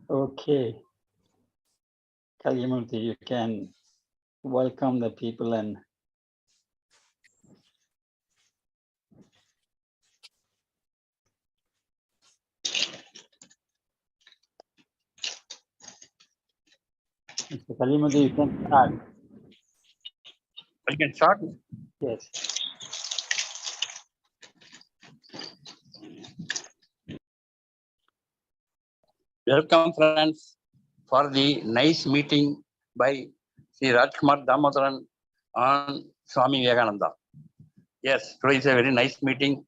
Okay, Kalyamurthy, you can welcome the people and Mr. Kalyamurthy, you can start. I can start. Yes. Welcome, friends, for the nice meeting by Sri Rajkumar Damodaran on Swami Vivekananda. Yes, today is a very nice meeting,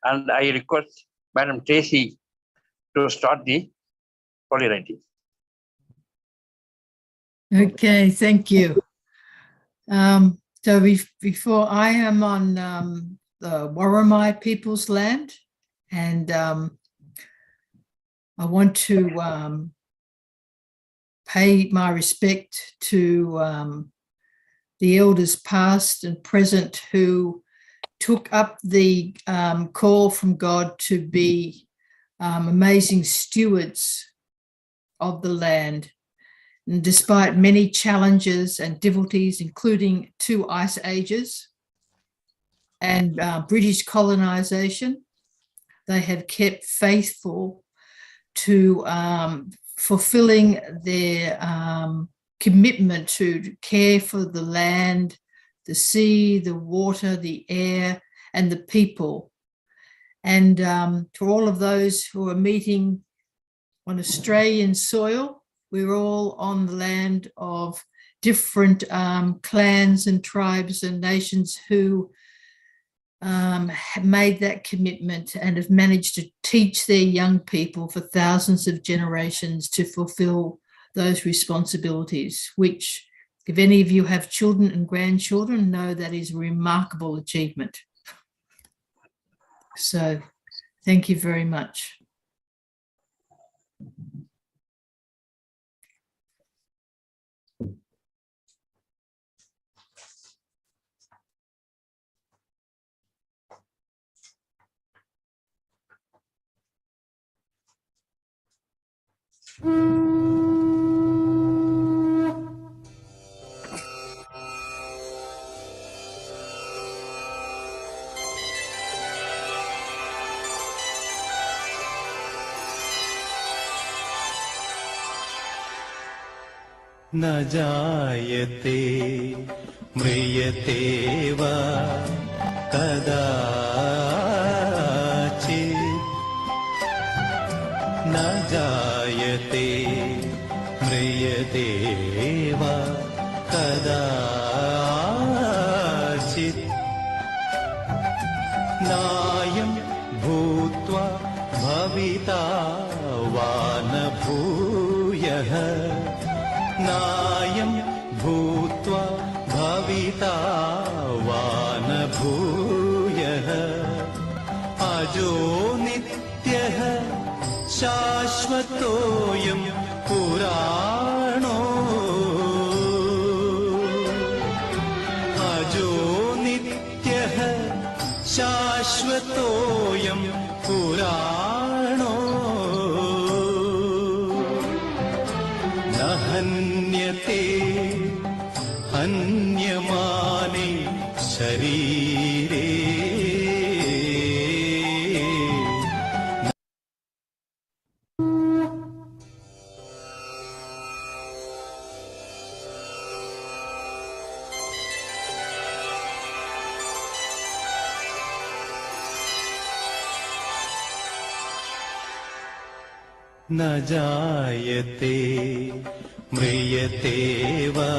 and I request Madam Tracy to start the holy writing. Okay, thank you. So before I am on the Warramai people's land, and I want to pay my respect to the elders past and present who took up the call from God to be amazing stewards of the land. And despite many challenges and difficulties, including 2 ice ages and British colonization, they have kept faithful to fulfilling their commitment to care for the land, the sea, the water, the air, and the people. And to all of those who are meeting on Australian soil, we're all on the land of different clans and tribes and nations who have made that commitment and have managed to teach their young people for thousands of generations to fulfill those responsibilities, which, if any of you have children and grandchildren, know that is a remarkable achievement. So thank you very much. न जायते म्रियते वा कदाचित् न जायते म्रियते वा कदाचित् नायं भूत्वा भविता वा न भूयः नायं भूत्वा भविता वा न भूयः अजो नित्यः शाश्वतोऽयं पुराणो अजो नित्यः शाश्वतोऽयं पुराणो न हन्यते हन्यमाने शरीरे न जायते म्रियते वा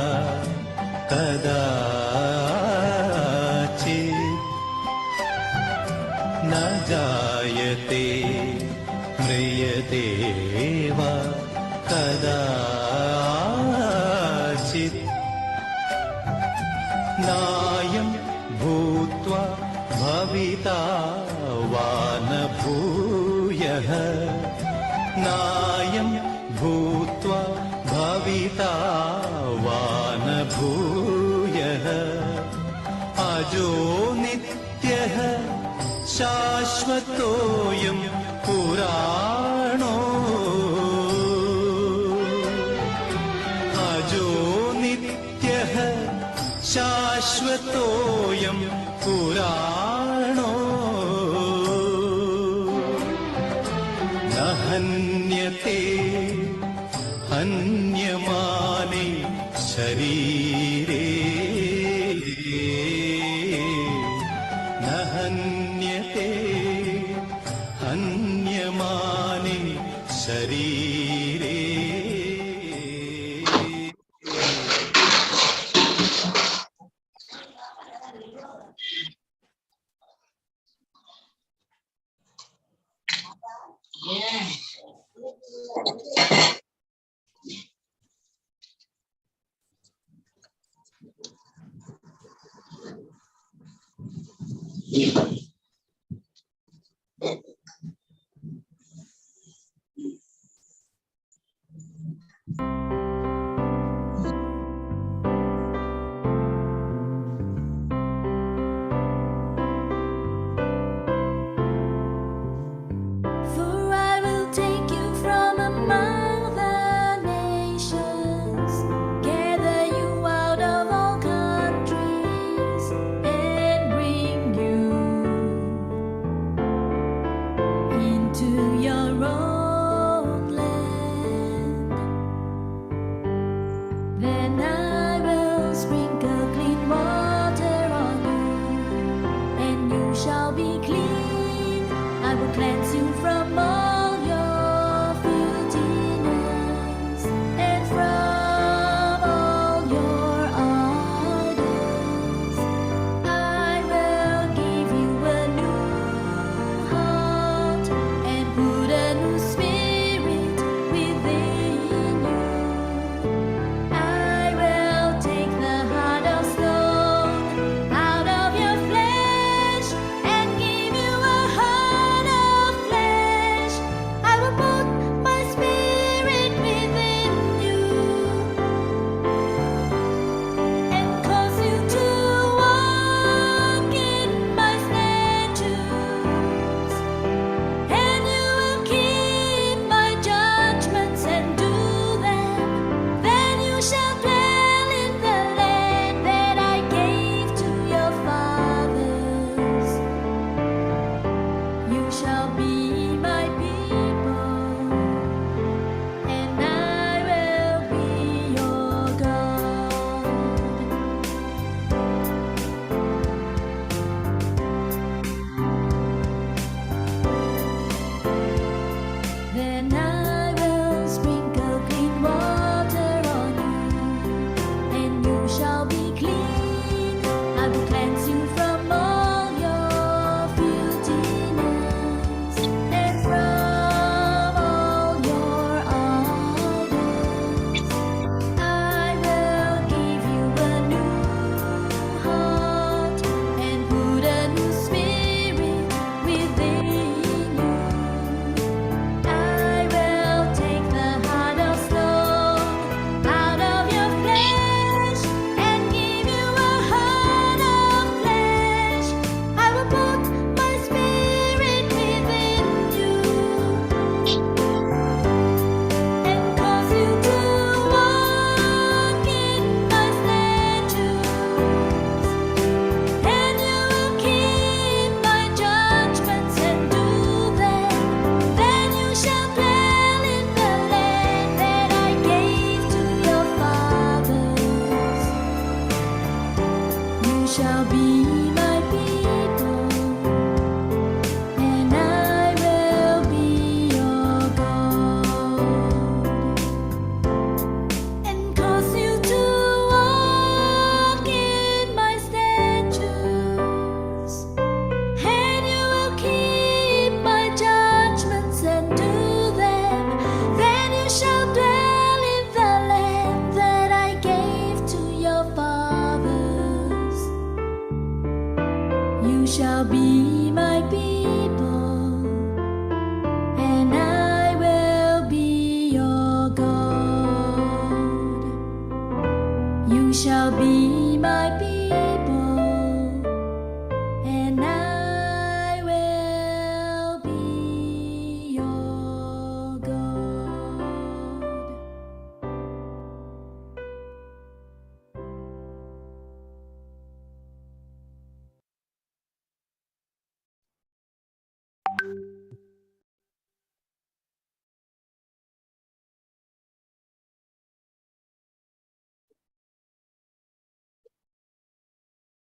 कदाचित् न जायते म्रियते वा कदाचित् नायं भूत्वा भविता वा भूयः नायं भूत्वा भविता भूयः अजो नित्यः शाश्वतोऽयं पुराणो अजो नित्यः शाश्वतोऽयं पुराणो न हन्यते हन्यमाने शरीरे न हन्यते हन्यमाने शरीरे For I will take you from among the nations, gather you out of all countries, and bring you into your own land. Then I will sprinkle clean water on you, and you shall be clean. I will cleanse you from all your filthiness and from all your idols. I will give you a new heart and put a new spirit within you. I will take the heart of stone out of your flesh and give you a heart of flesh. I will put my spirit within you and cause you to walk in my statutes, and you will keep my judgments and do them. Then you shall dwell in the land that I gave to your fathers. You shall be my people, and I will be your God. Then I will sprinkle clean water on you, and you shall be clean. I will cleanse you from all your filthiness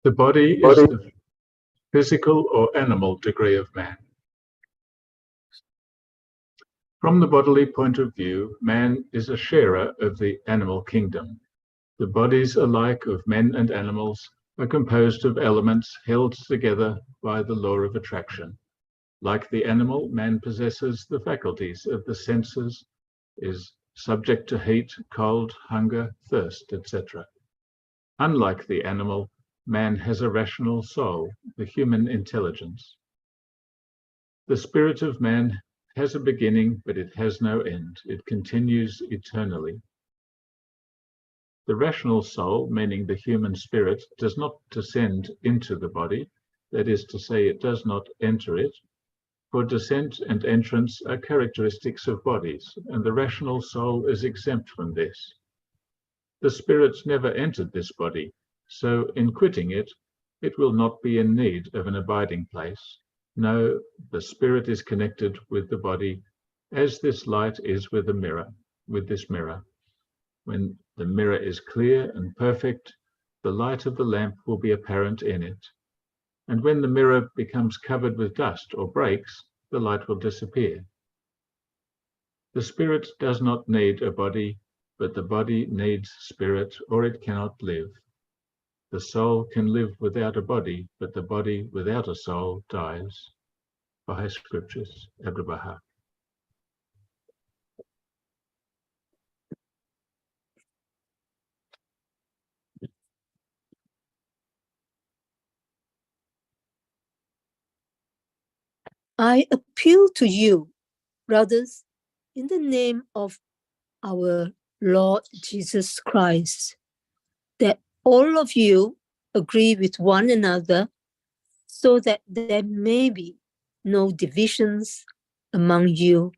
The body is the physical or animal degree of man. From the bodily point of view, man is a sharer of the animal kingdom. The bodies alike of men and animals are composed of elements held together by the law of attraction. Like the animal, man possesses the faculties of the senses, is subject to heat, cold, hunger, thirst, etc. Unlike the animal, man has a rational soul, the human intelligence. The spirit of man has a beginning, but it has no end. It continues eternally. The rational soul, meaning the human spirit, does not descend into the body, that is to say, it does not enter it, for descent and entrance are characteristics of bodies, and the rational soul is exempt from this. The spirit never entered this body, so in quitting it, it will not be in need of an abiding place. No, the spirit is connected with the body as this light is with this mirror. When the mirror is clear and perfect, the light of the lamp will be apparent in it. And when the mirror becomes covered with dust or breaks, the light will disappear. The spirit does not need a body, but the body needs spirit, or it cannot live. The soul can live without a body, but the body without a soul dies. Baha'i Scriptures, Abdul Baha. I appeal to you, brothers, in the name of our Lord Jesus Christ, that all of you agree with one another so that there may be no divisions among you,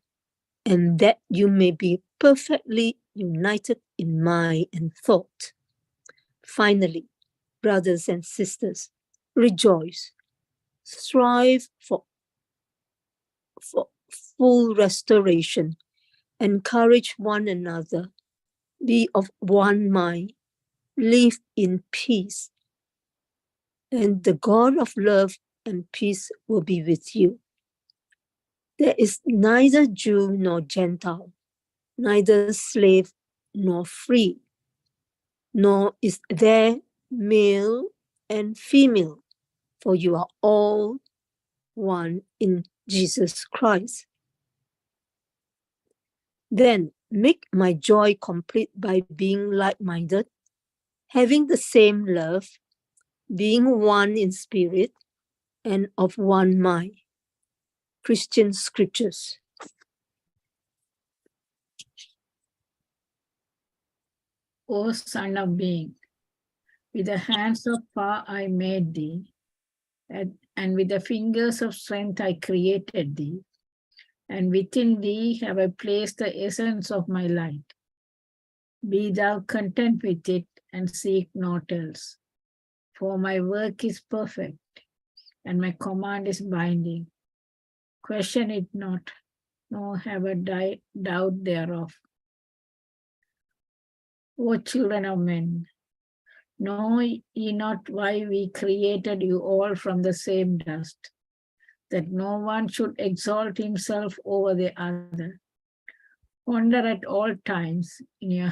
and that you may be perfectly united in mind and thought. Finally, brothers and sisters, rejoice, strive for full restoration, encourage one another, be of one mind, live in peace, and the God of love and peace will be with you. There is neither Jew nor Gentile, neither slave nor free, nor is there male and female, for you are all one in Jesus Christ. Then make my joy complete by being like-minded, having the same love, being one in spirit, and of one mind. Christian Scriptures. O Son of Being, with the hands of power I made thee, and with the fingers of strength I created thee, and within thee have I placed the essence of my light. Be thou content with it, and seek naught else. For my work is perfect, and my command is binding. Question it not, nor have a doubt thereof. O children of men, know ye not why we created you all from the same dust, that no one should exalt himself over the other? Wonder at all times in your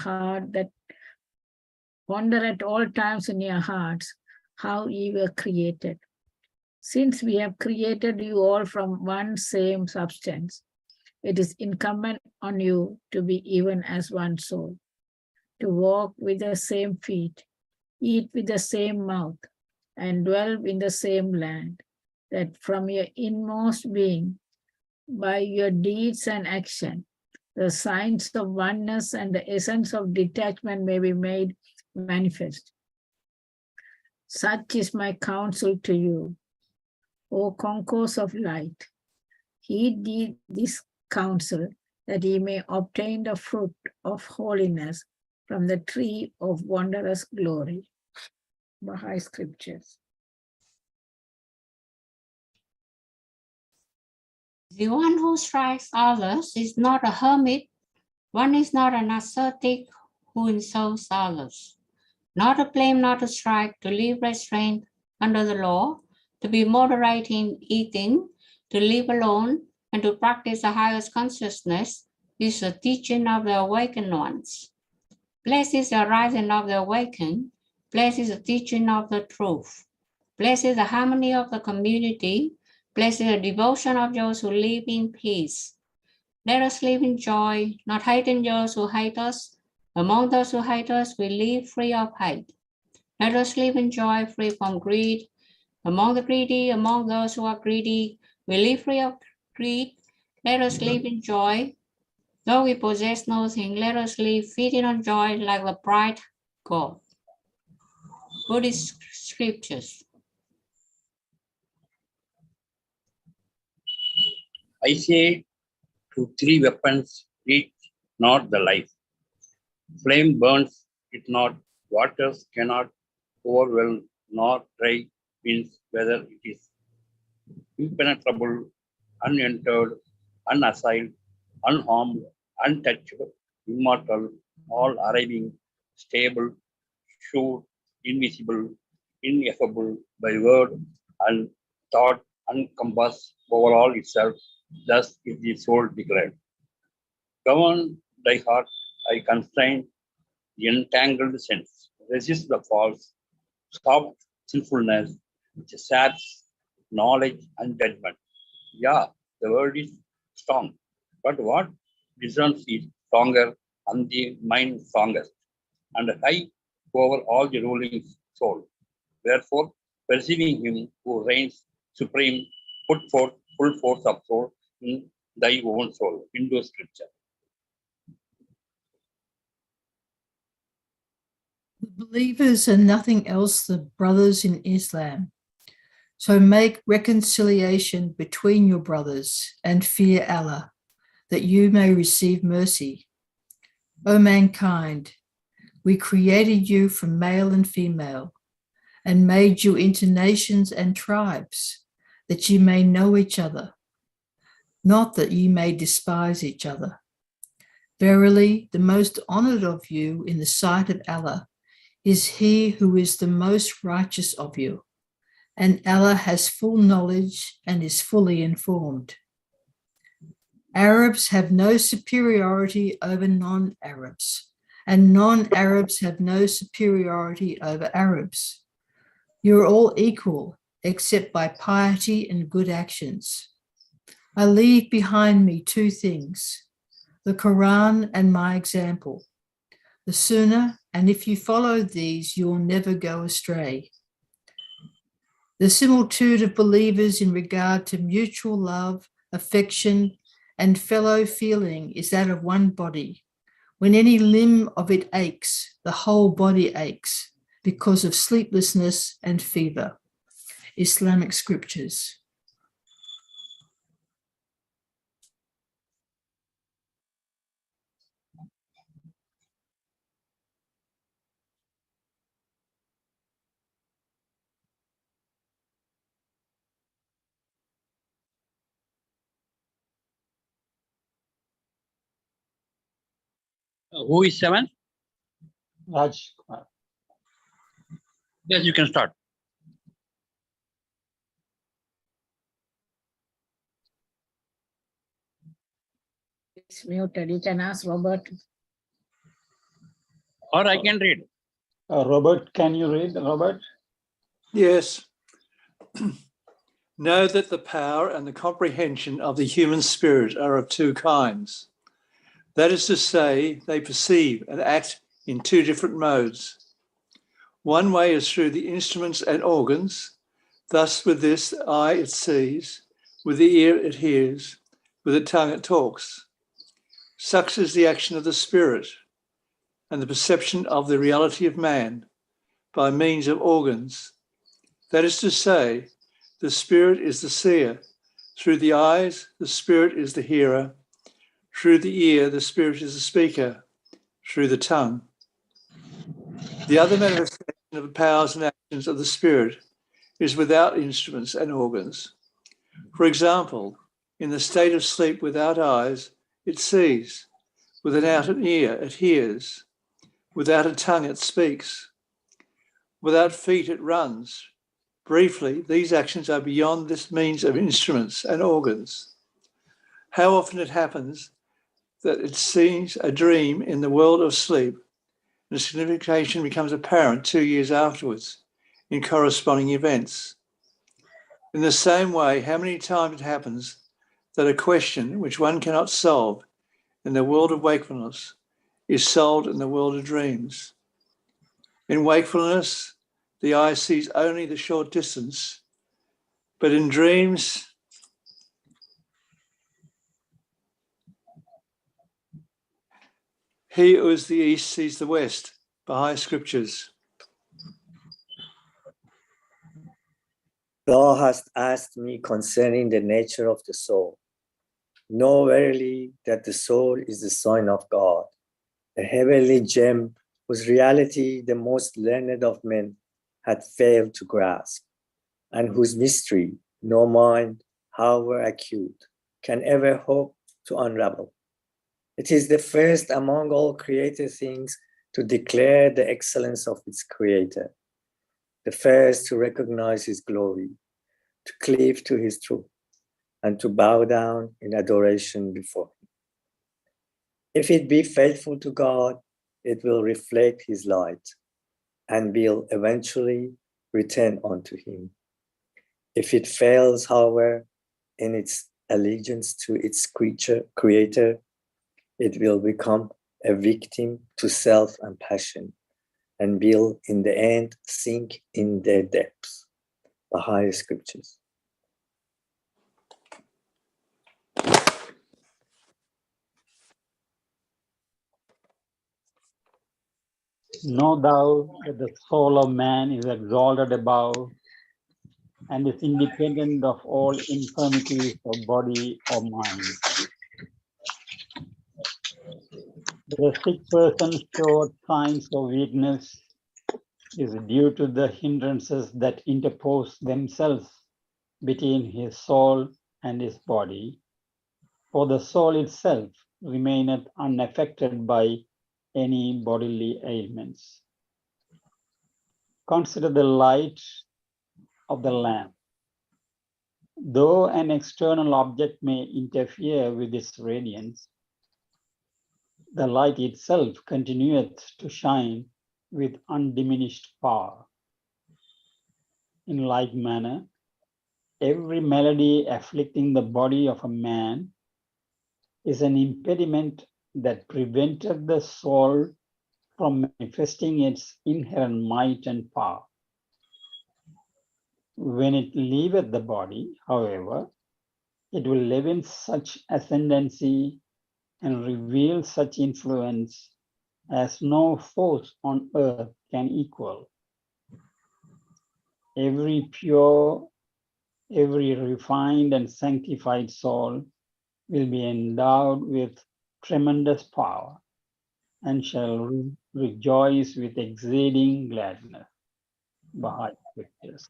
hearts how ye were created. Since we have created you all from one same substance, it is incumbent on you to be even as one soul, to walk with the same feet, eat with the same mouth, and dwell in the same land, that from your inmost being, by your deeds and action, the signs of oneness and the essence of detachment may be made manifest. Such is my counsel to you, O concourse of light. Heed this counsel, that ye may obtain the fruit of holiness from the tree of wondrous glory. Baha'i Scriptures. The one who strikes others is not a hermit. One is not an ascetic who insults others. Not to blame, not to strike, to leave restraint, under the law, to be moderate in eating, to live alone, and to practice the highest consciousness is the teaching of the awakened ones. Blessed is the rising of the awakened. Blessed is the teaching of the truth. Blessed is the harmony of the community. Blessed is the devotion of those who live in peace. Let us live in joy, not hating those who hate us. Among those who hate us, we live free of hate. Let us live in joy, free from greed. Among the greedy, among those who are greedy, we live free of greed. Let us live in joy. Though we possess nothing, let us live feeding on joy like the bright God. Buddhist scriptures. I say to three weapons, reach not the life. Flame burns it not, waters cannot overwhelm, nor dry winds, whether it is impenetrable, unentered, unassailed, unharmed, untouched, immortal, all arriving, stable, sure, invisible, ineffable, by word and thought, encompassed over all itself, thus is the soul declared. Govern thy heart, I constrain the entangled sense, resist the false, stop sinfulness, which saps knowledge and judgment. Yeah, the word is strong, but what discerns is stronger and the mind strongest, and high over all the ruling soul. Wherefore, perceiving him who reigns supreme, put forth full force of soul in thy own soul. Hindu scripture. The believers are nothing else than brothers in Islam. So make reconciliation between your brothers and fear Allah, that you may receive mercy. O mankind, we created you from male and female and made you into nations and tribes, that you may know each other, not that you may despise each other. Verily, the most honored of you in the sight of Allah is he who is the most righteous of you, and Allah has full knowledge and is fully informed. Arabs have no superiority over non-Arabs, and non-Arabs have no superiority over Arabs. You are all equal, except by piety and good actions. I leave behind me two things, the Quran and my example, the Sunnah, and if you follow these, you will never go astray. The similitude of believers in regard to mutual love, affection, and fellow feeling is that of one body. When any limb of it aches, the whole body aches because of sleeplessness and fever. Islamic scriptures. Who is seven? Raj Kumar. Yes, you can start. It's muted. You can ask Robert. Or I can read. Robert, can you read, Robert? Yes. Know that the power and the comprehension of the human spirit are of two kinds. That is to say, they perceive and act in two different modes. One way is through the instruments and organs. Thus, with this eye it sees, with the ear it hears, with the tongue it talks. Such is the action of the spirit and the perception of the reality of man by means of organs. That is to say, the spirit is the seer. Through the eyes, the spirit is the hearer. Through the ear, the spirit is the speaker. Through the tongue. The other manifestation of the powers and actions of the spirit is without instruments and organs. For example, in the state of sleep without eyes, it sees. Without an ear, it hears. Without a tongue, it speaks. Without feet, it runs. Briefly, these actions are beyond this means of instruments and organs. How often it happens that it seems a dream in the world of sleep, and the signification becomes apparent 2 years afterwards in corresponding events. In the same way, how many times it happens that a question which one cannot solve in the world of wakefulness is solved in the world of dreams. In wakefulness, the eye sees only the short distance, but in dreams, he who is the east sees the west. Baha'i scriptures. Thou hast asked me concerning the nature of the soul. Know verily that the soul is the sign of God, a heavenly gem whose reality the most learned of men had failed to grasp, and whose mystery no mind, however acute, can ever hope to unravel. It is the first among all created things to declare the excellence of its creator, the first to recognize his glory, to cleave to his truth, and to bow down in adoration before him. If it be faithful to God, it will reflect his light and will eventually return unto him. If it fails, however, in its allegiance to its creator, it will become a victim to self and passion and will in the end sink in their depths. Baha'i scriptures. Know thou that the soul of man is exalted above and is independent of all infirmities of body or mind. The sick person showed signs of weakness is due to the hindrances that interpose themselves between his soul and his body, for the soul itself remaineth unaffected by any bodily ailments. Consider the light of the lamp. Though an external object may interfere with its radiance, the light itself continueth to shine with undiminished power. In like manner, every malady afflicting the body of a man is an impediment that preventeth the soul from manifesting its inherent might and power. When it leaveth the body, however, it will live in such ascendancy and reveal such influence as no force on earth can equal. Every pure, every refined and sanctified soul will be endowed with tremendous power and shall rejoice with exceeding gladness. Baha'i scriptures.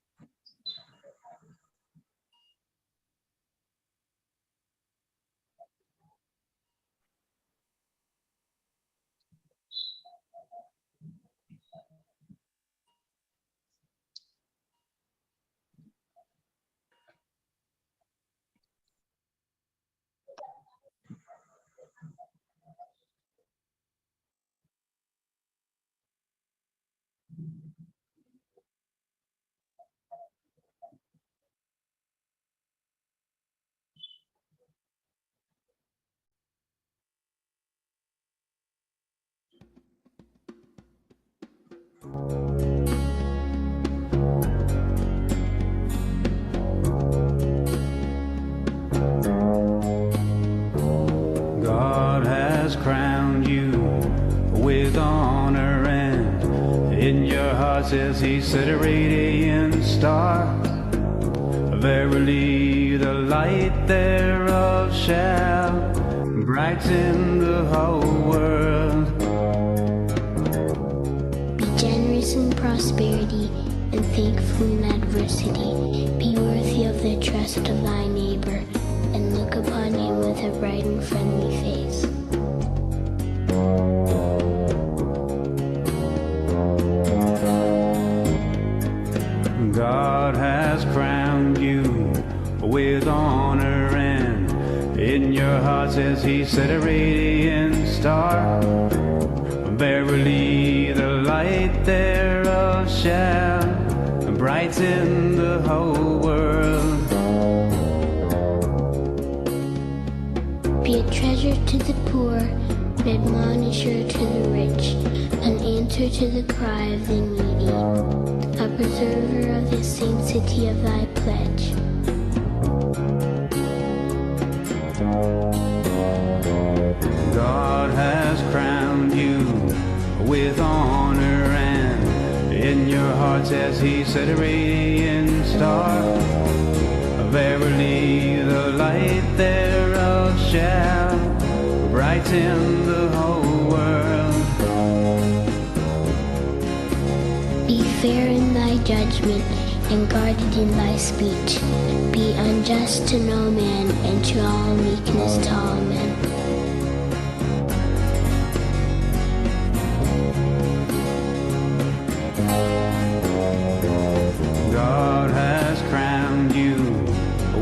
God has crowned you with honor, and in your hearts as he set a radiant star. Verily the light thereof shall brighten the whole world. Be generous in prosperity and thankful in adversity. Be worthy of the trust of thy neighbor, and look upon him with a bright and friendly face. God has In your hearts as he set a radiant star. Verily the light thereof shall brighten the whole world. Be a treasure to the poor, an admonisher to the rich, an answer to the cry of the needy, a preserver of the sanctity of thy pledge. God has crowned you with honor, and in your hearts as he set a radiant star. Verily the light thereof shall brighten the whole world. Be fair in thy judgment and guarded in thy speech. Be unjust to no man, and to all meekness to all men. God has crowned you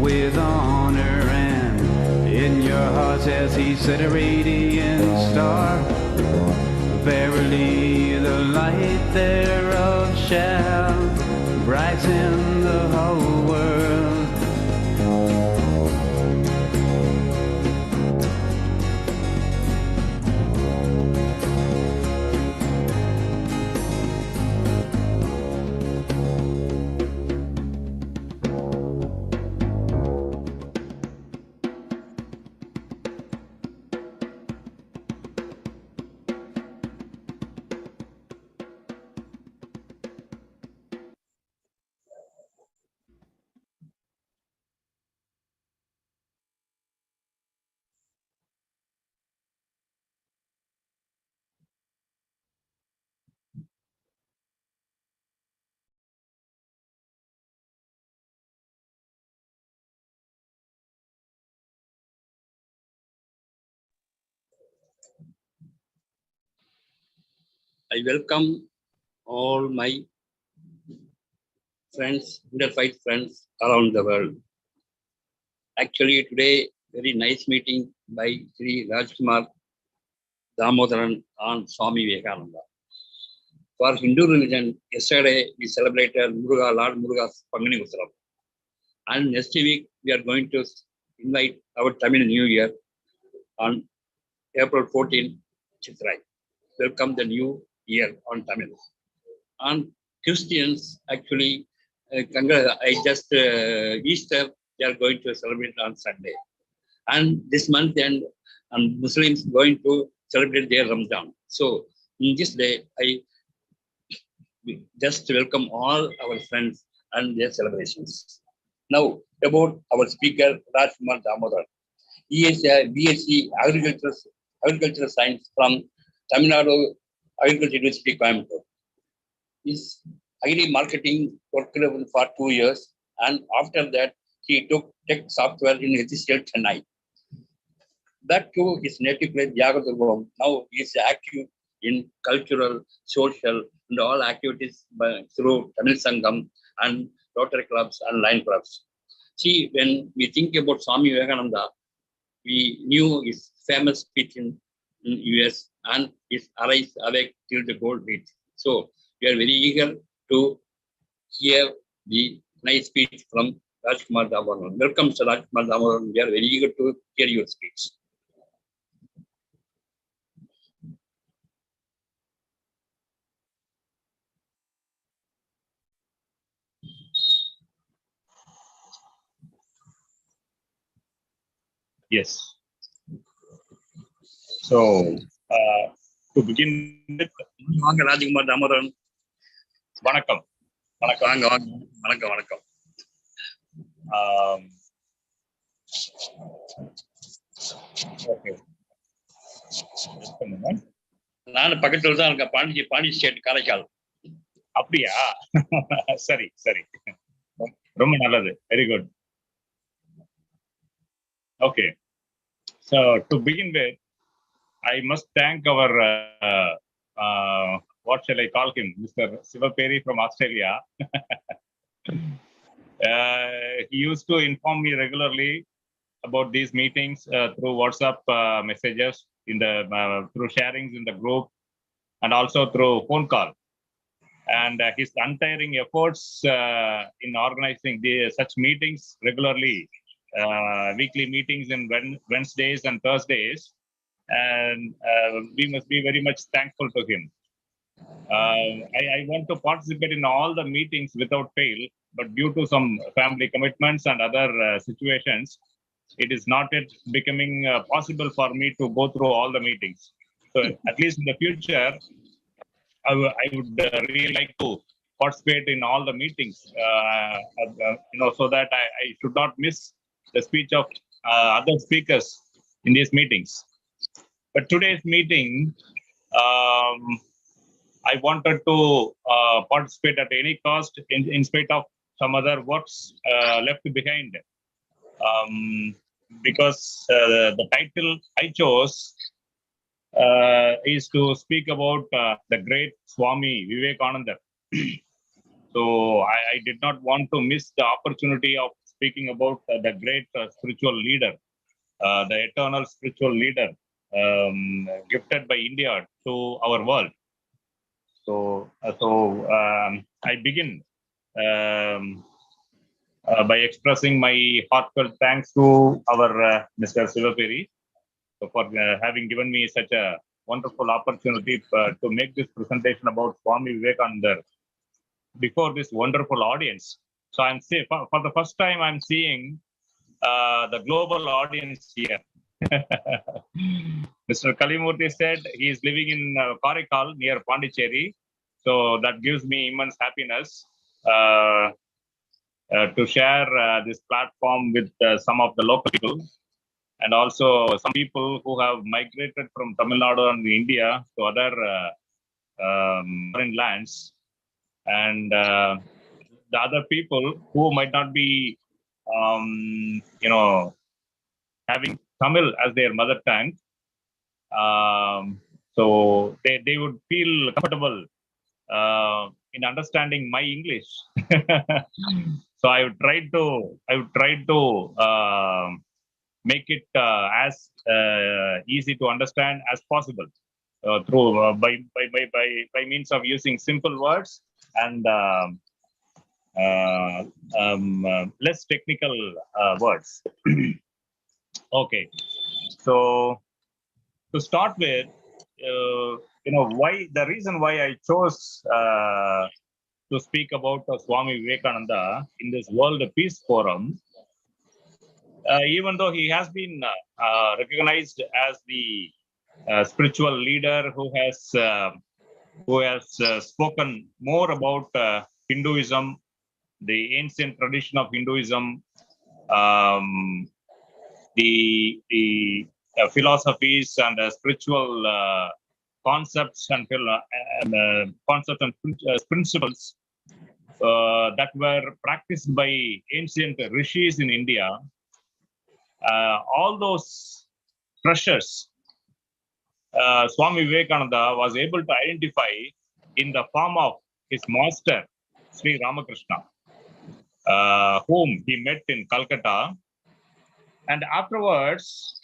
with honor, and in your hearts as he set a radiant star. Verily the light thereof shall brighten the whole world. I welcome all my friends, Interfaith friends around the world. Actually, today, very nice meeting by Sri Rajkumar Damodaran on Swami Vivekananda. For Hindu religion, yesterday we celebrated Muruga, Lord Muruga's Pangani Utsavam. And next week, we are going to invite our Tamil New Year on April 14, Chitrai. Welcome the new year on Tamil. On Christians, actually, Easter, they are going to celebrate on Sunday. And this month end, Muslims going to celebrate their Ramadan. So in this day, I just welcome all our friends and their celebrations. Now, about our speaker, Rajkumar Damodar. He is a BSc Agricultural Science from Tamil Nadu Agriculture University, Coimbatore. His agri marketing worked for 2 years, and after that, he took tech software in HCL Chennai. Back to his native place, Yagadurvam. Now he is active in cultural, social, and all activities through Tamil Sangam and Rotary clubs and Lion clubs. See, when we think about Swami Vivekananda, we knew his famous speech in US and his Arise Awake till the gold reach. So we are very eager to hear the nice speech from Rajkumar Damodaran. Welcome, Sir Rajkumar Damodaran. We are very eager to hear your speech. Yes. So, to begin with, Rajkumar Damodaran. Vanakkam. Vanakkam. Okay. Just a moment. நான் பக்கத்துல தான் இருக்கேன், Pandi state Karaikal. அப்படியா? சரி. ரொம்ப நல்லது. Very good. Okay. So to begin with, I must thank our what shall I call him, Mr. Sivaperi from Australia. He used to inform me regularly about these meetings through WhatsApp messages, through sharings in the group, and also through phone call. And his untiring efforts in organizing such meetings regularly, weekly meetings in Wednesdays and Thursdays, and we must be very much thankful to him. I want to participate in all the meetings without fail, but due to some family commitments and other situations, it is not yet becoming possible for me to go through all the meetings. So at least in the future, I would really like to participate in all the meetings, so that I should not miss the speech of other speakers in these meetings. But today's meeting, I wanted to participate at any cost, in spite of some other works left behind, because the title I chose is to speak about the great Swami Vivekananda. So I did not want to miss the opportunity of speaking about the great spiritual leader, the eternal spiritual leader gifted by India to our world. So I begin by expressing my heartfelt thanks to our Mr. Sivaperi for having given me such a wonderful opportunity to make this presentation about Swami Vivekananda before this wonderful audience. So I'm saying for the first time I'm seeing the global audience here. Mr. Kalimurthy said he is living in Karikal near Pondicherry. So that gives me immense happiness to share this platform with some of the local people, and also some people who have migrated from Tamil Nadu and India to other foreign lands, and the other people who might not be, having Tamil as their mother tongue. So they would feel comfortable in understanding my English. So I would try to make it as easy to understand as possible through by means of using simple words and less technical words. Okay, so to start with, why the reason why I chose to speak about Swami Vivekananda in this World Peace Forum, even though he has been recognized as the spiritual leader who has spoken more about Hinduism, the ancient tradition of Hinduism, the philosophies and spiritual concepts and principles that were practiced by ancient rishis in India. All those treasures Swami Vivekananda was able to identify in the form of his master, Sri Ramakrishna, whom he met in Calcutta. And afterwards,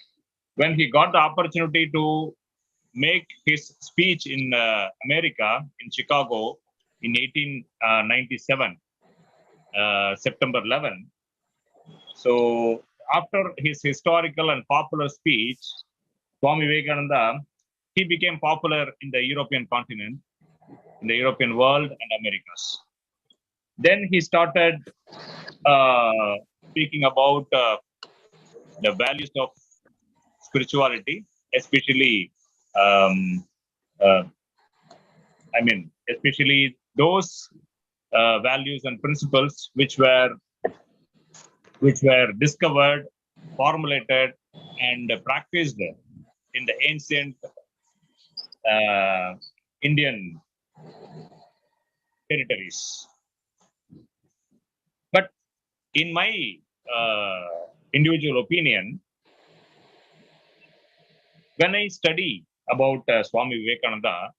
when he got the opportunity to make his speech in America, in Chicago, in 1897, September 11. So after his historical and popular speech, Swami Vivekananda, he became popular in the European continent, in the European world and Americas. Then he started speaking about the values of spirituality, especially, especially those values and principles which were discovered, formulated, and practiced in the ancient Indian territories. But in my individual opinion, when I study about Swami Vivekananda,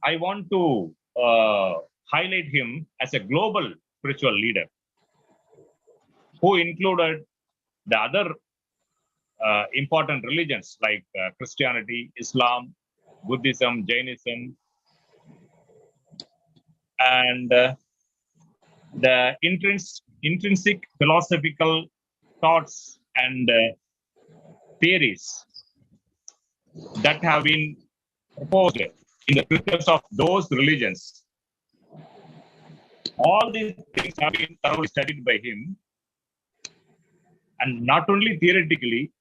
I want to highlight him as a global spiritual leader who included the other important religions like Christianity, Islam, Buddhism, Jainism, and the intrinsic philosophical thoughts and theories that have been proposed in the scriptures of those religions. All these things have been thoroughly studied by him. And not only theoretically,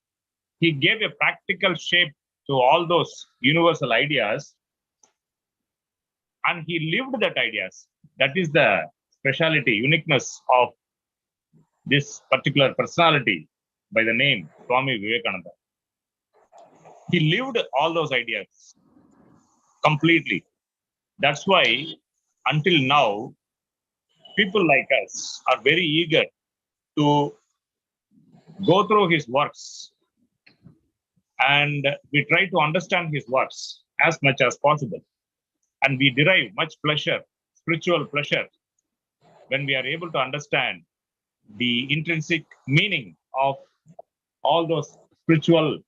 he gave a practical shape to all those universal ideas, and he lived that ideas. That is the speciality, uniqueness of this particular personality by the name Swami Vivekananda. He lived all those ideas completely. That's why until now, people like us are very eager to go through his works, and we try to understand his works as much as possible. And we derive much pleasure, spiritual pleasure, when we are able to understand the intrinsic meaning of all those spiritual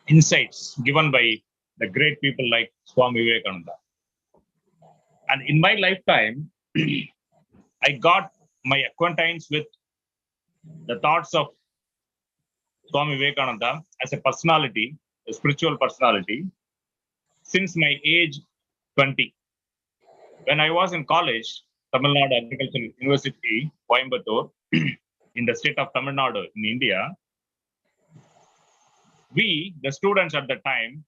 insights given by the great people like Swami Vivekananda. And in my lifetime, I got my acquaintance with the thoughts of Swami Vivekananda as a personality, a spiritual personality, since my age 20. When I was in college, Tamil Nadu Agricultural University, Coimbatore, in the state of Tamil Nadu in India, we, the students at the time,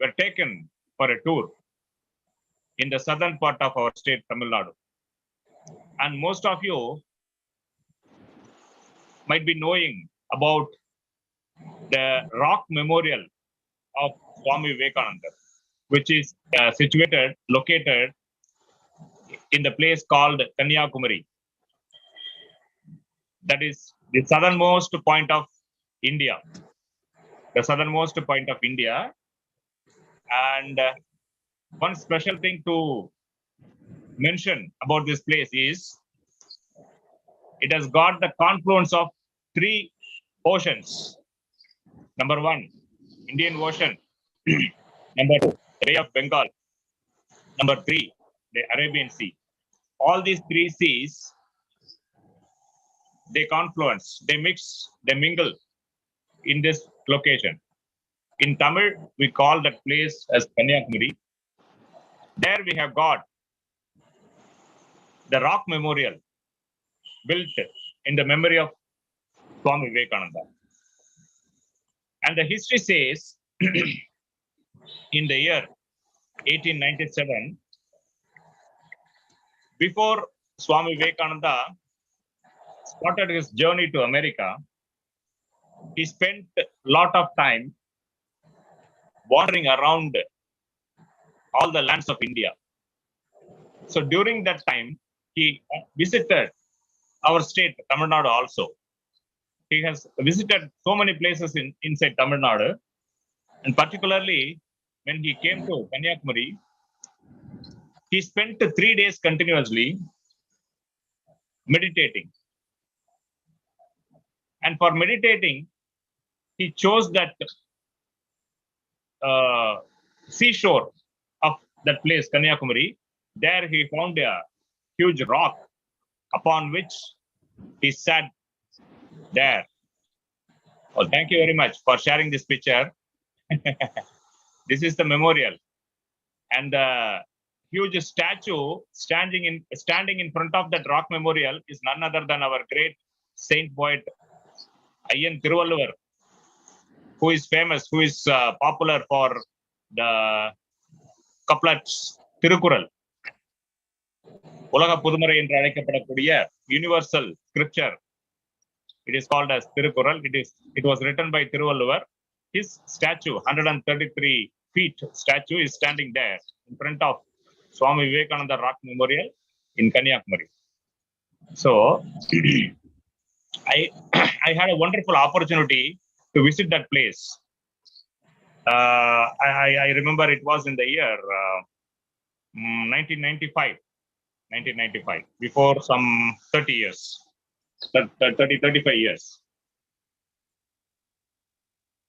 were taken for a tour in the southern part of our state, Tamil Nadu. And most of you might be knowing about the rock memorial of Swami Vivekananda, which is located in the place called Kanyakumari. That is the southernmost point of India. The southernmost point of India. And one special thing to mention about this place is it has got the confluence of 3 oceans. Number 1, Indian Ocean. Number 2, Bay of Bengal. Number 3, the Arabian Sea. All these 3 seas, they confluence, they mix, they mingle in this location. In Tamil, we call that place as Kanyakumari. There we have got the rock memorial built in the memory of Swami Vivekananda. And the history says in the year 1897, before Swami Vivekananda started his journey to America, he spent a lot of time wandering around all the lands of India. So during that time, he visited our state, Tamil Nadu also. He has visited so many places inside Tamil Nadu, and particularly when he came to Kanyakumari, he spent 3 days continuously meditating. And for meditating, he chose that seashore of that place, Kanyakumari. There he found a huge rock upon which he sat there. Well, thank you very much for sharing this picture. This is the memorial. And the huge statue standing in front of that rock memorial is none other than our great saint poet, Ayyan Thiruvalluvar, who is famous, who is popular for the couplets Tirukkural. உலக பொதுமறை என்று அழைக்கப்படக்கூடிய universal scripture. It is called as Tirukkural. It was written by Thiruvalluvar. His statue, 133 feet statue, is standing there in front of Swami Vivekananda Rock Memorial in Kanyakumari. So I had a wonderful opportunity to visit that place. I remember it was in the year 1995, before some 35 years.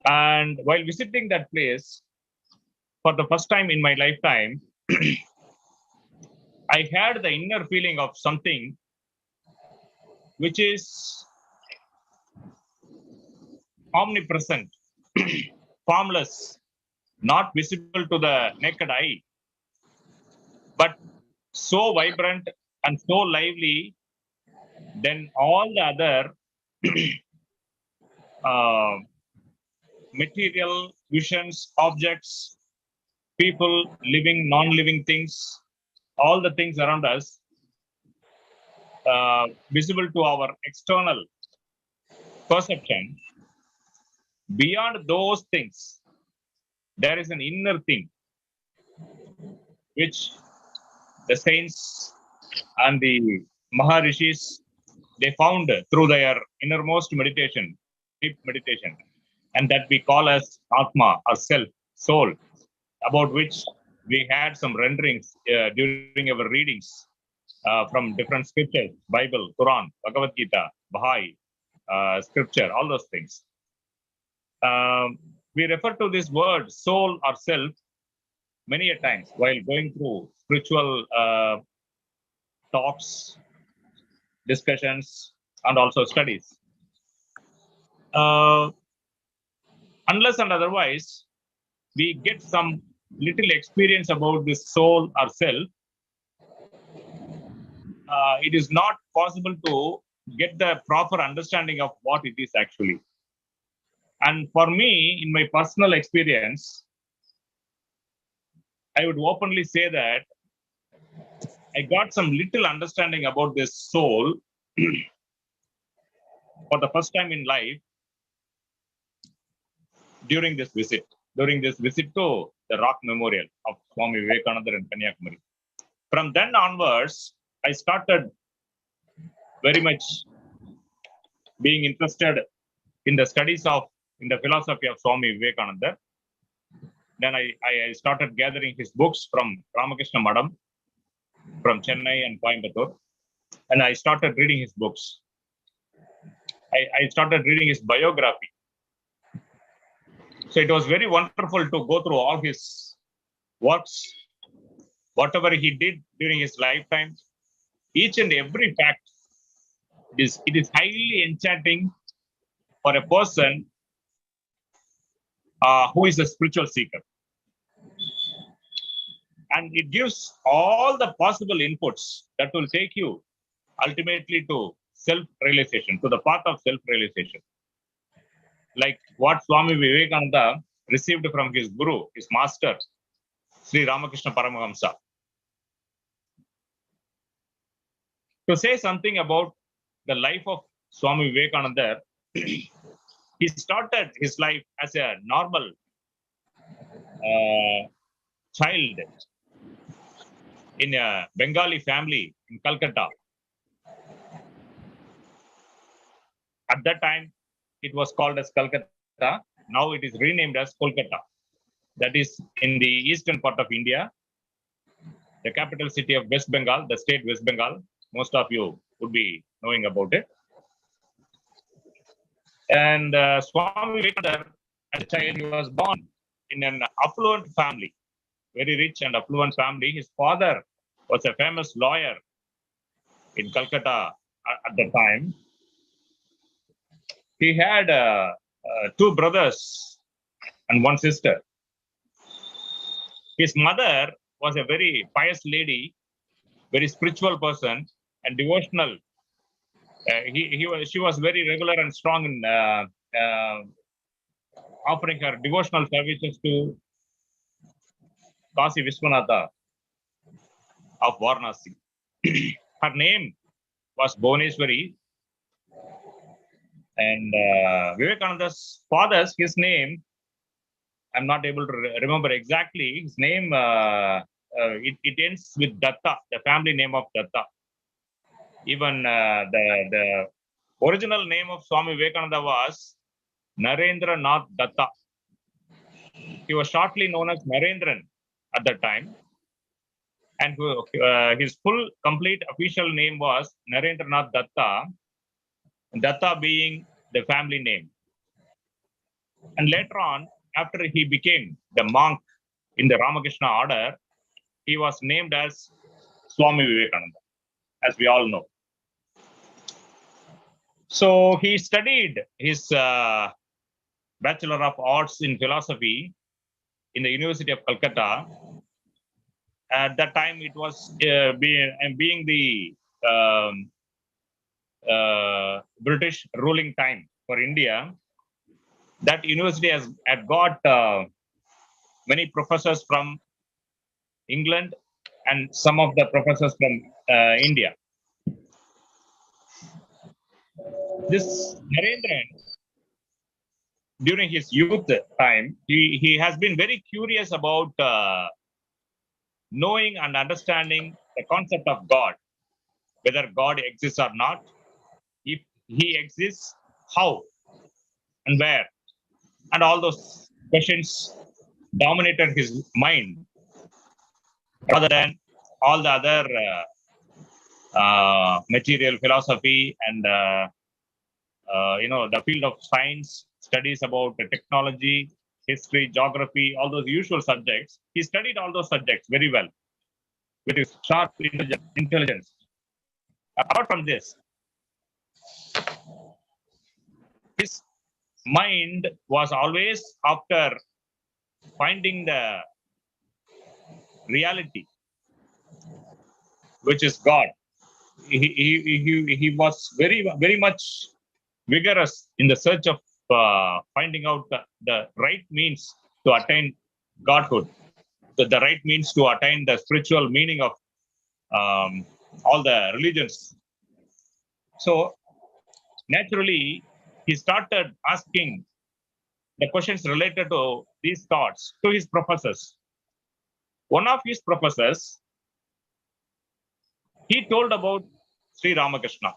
And while visiting that place for the first time in my lifetime, I had the inner feeling of something which is omnipresent, formless, not visible to the naked eye, but so vibrant and so lively than all the other material visions, objects, people, living, non-living things, all the things around us, visible to our external perception. Beyond those things, there is an inner thing which the saints and the Maharishis, they found through their innermost meditation, deep meditation, and that we call as Atma, or self, soul, about which we had some renderings during our readings from different scriptures, Bible, Quran, Bhagavad Gita, Baha'i, scripture, all those things. We refer to this word soul or self many a times while going through spiritual talks, discussions, and also studies. Unless and otherwise, we get some little experience about this soul or self, it is not possible to get the proper understanding of what it is actually. And for me, in my personal experience, I would openly say that I got some little understanding about this soul for the first time in life during this visit to the Rock Memorial of Swami Vivekananda in Kanyakumari. From then onwards, I started very much being interested in the studies of, in the philosophy of Swami Vivekananda. Then I started gathering his books from Ramakrishna Madam, from Chennai and Coimbatore, and I started reading his books. I started reading his biography. So it was very wonderful to go through all his works, whatever he did during his lifetime, each and every fact. It is highly enchanting for a person who is a spiritual seeker. And it gives all the possible inputs that will take you ultimately to self-realization, to the path of self-realization. Like what Swami Vivekananda received from his guru, his master, Sri Ramakrishna Paramahamsa. To say something about the life of Swami Vivekananda, he started his life as a normal child in a Bengali family in Calcutta. At that time, it was called as Calcutta. Now it is renamed as Kolkata. That is in the eastern part of India, the capital city of West Bengal, the state West Bengal. Most of you would be knowing about it. And Swami Vivekananda, as a child, he was born in an affluent family, very rich and affluent family. His father was a famous lawyer in Calcutta at the time. He had two brothers and one sister. His mother was a very pious lady, very spiritual person and devotional. She was very regular and strong in offering her devotional services to Kasi Vishwanatha of Varanasi. Her name was Bhuvaneshwari. And Vivekananda's father's, his name, I'm not able to remember exactly. His name, it ends with Datta, the family name of Datta. Even the original name of Swami Vivekananda was Narendra Nath Datta. He was shortly known as Narendran at that time. And his full, complete official name was Narendra Nath Datta, Datta being the family name. And later on, after he became the monk in the Ramakrishna order, he was named as Swami Vivekananda, as we all know. So he studied his Bachelor of Arts in Philosophy in the University of Calcutta. At that time, it was being the British ruling time for India. That university had got many professors from England and some of the professors from India. This Narendran, during his youth time, he has been very curious about knowing and understanding the concept of God, whether God exists or not. If he exists, how and where, and all those questions dominated his mind rather than all the other material philosophy and the field of science, studies about the technology, history, geography, all those usual subjects. He studied all those subjects very well with his sharp intelligence. Apart from this, his mind was always after finding the reality, which is God. He was very much vigorous in the search of finding out the right means to attain Godhood, the right means to attain the spiritual meaning of all the religions. So naturally, he started asking the questions related to these thoughts to his professors. One of his professors, he told about Sri Ramakrishna.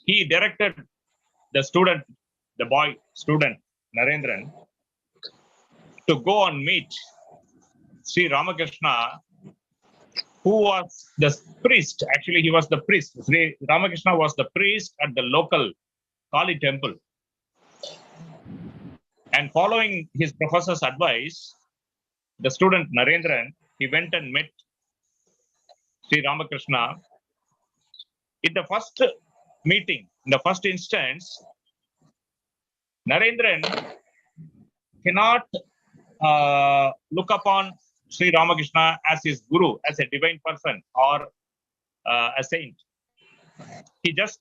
He directed the student, the boy student, Narendran, to go and meet Sri Ramakrishna, who was the priest. Actually, he was the priest. Sri Ramakrishna was the priest at the local Kali temple. And following his professor's advice, the student Narendran, he went and met Sri Ramakrishna. In the first meeting, in the first instance, Narendran cannot look upon Sri Ramakrishna as his guru, as a divine person or a saint. He just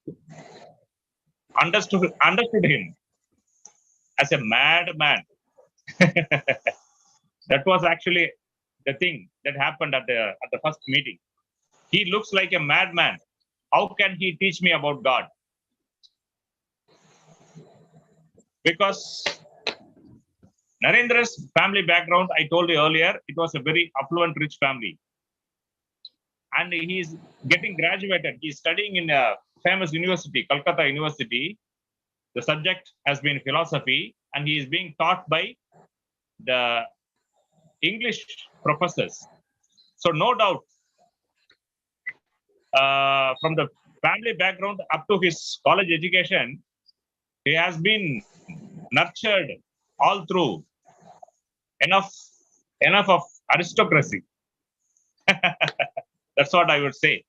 understood him as a madman. That was actually the thing that happened at the first meeting. He looks like a madman. How can he teach me about God? Because Narendra's family background, I told you earlier, it was a very affluent, rich family. And he's getting graduated. He's studying in a famous university, Calcutta University. The subject has been philosophy, and he is being taught by the English professors. So no doubt, from the family background up to his college education, he has been nurtured all through enough of aristocracy. That's what I would say.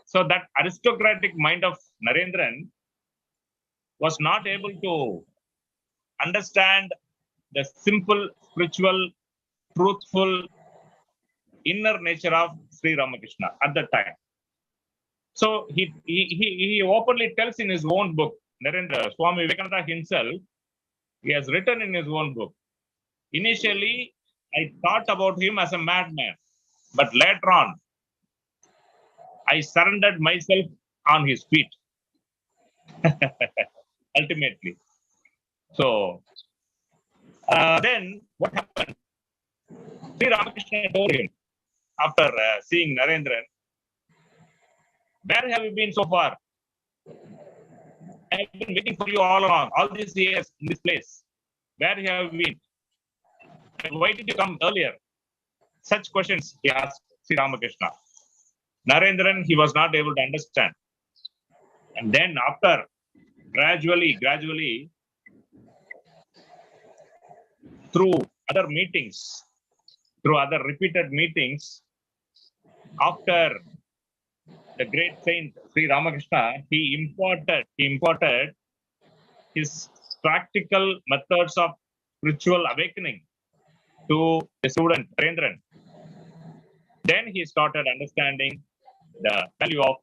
So that aristocratic mind of Narendran was not able to understand the simple, spiritual, truthful, inner nature of Sri Ramakrishna at that time. So he openly tells in his own book, Narendra, Swami Vivekananda himself, he has written in his own book, initially, I thought about him as a madman, but later on, I surrendered myself on his feet. Ultimately. So, then what happened? Sri Ramakrishna told him, after seeing Narendran, where have you been so far? I have been waiting for you all along, all these years in this place. Where have you been? Why did you come earlier? Such questions he asked Sri Ramakrishna. Narendran, he was not able to understand. And then after gradually, through other meetings, through other repeated meetings, after the great saint Sri Ramakrishna, he imparted his practical methods of spiritual awakening to the student Narendran. Then he started understanding the value of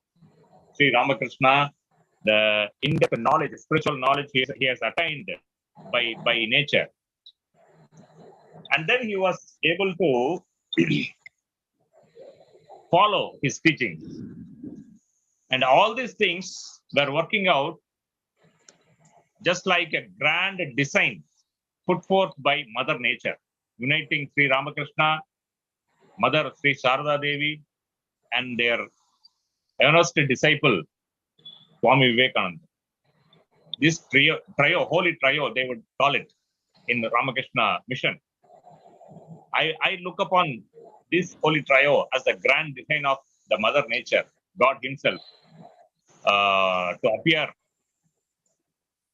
Sri Ramakrishna, the in-depth knowledge, spiritual knowledge he has attained by nature. And then he was able to follow his teachings. And all these things were working out just like a grand design put forth by Mother Nature, uniting Sri Ramakrishna, Mother Sri Sarada Devi, and their earnest disciple, Swami Vivekananda. This trio, holy trio, they would call it in the Ramakrishna mission. I look upon this holy trio as the grand design of the Mother Nature, God Himself, to appear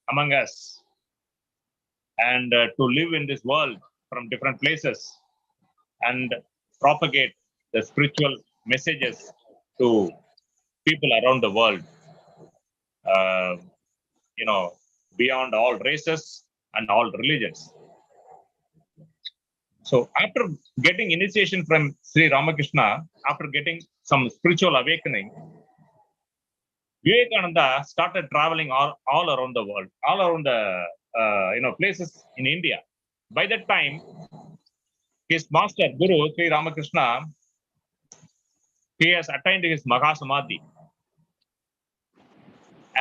among us and to live in this world from different places and propagate the spiritual messages to people around the world, beyond all races and all religions. So after getting initiation from Sri Ramakrishna, after getting some spiritual awakening, Vivekananda started traveling all around the world, all around the places in India. By that time, his master Guru Sri Ramakrishna, he has attained his Mahasamadhi,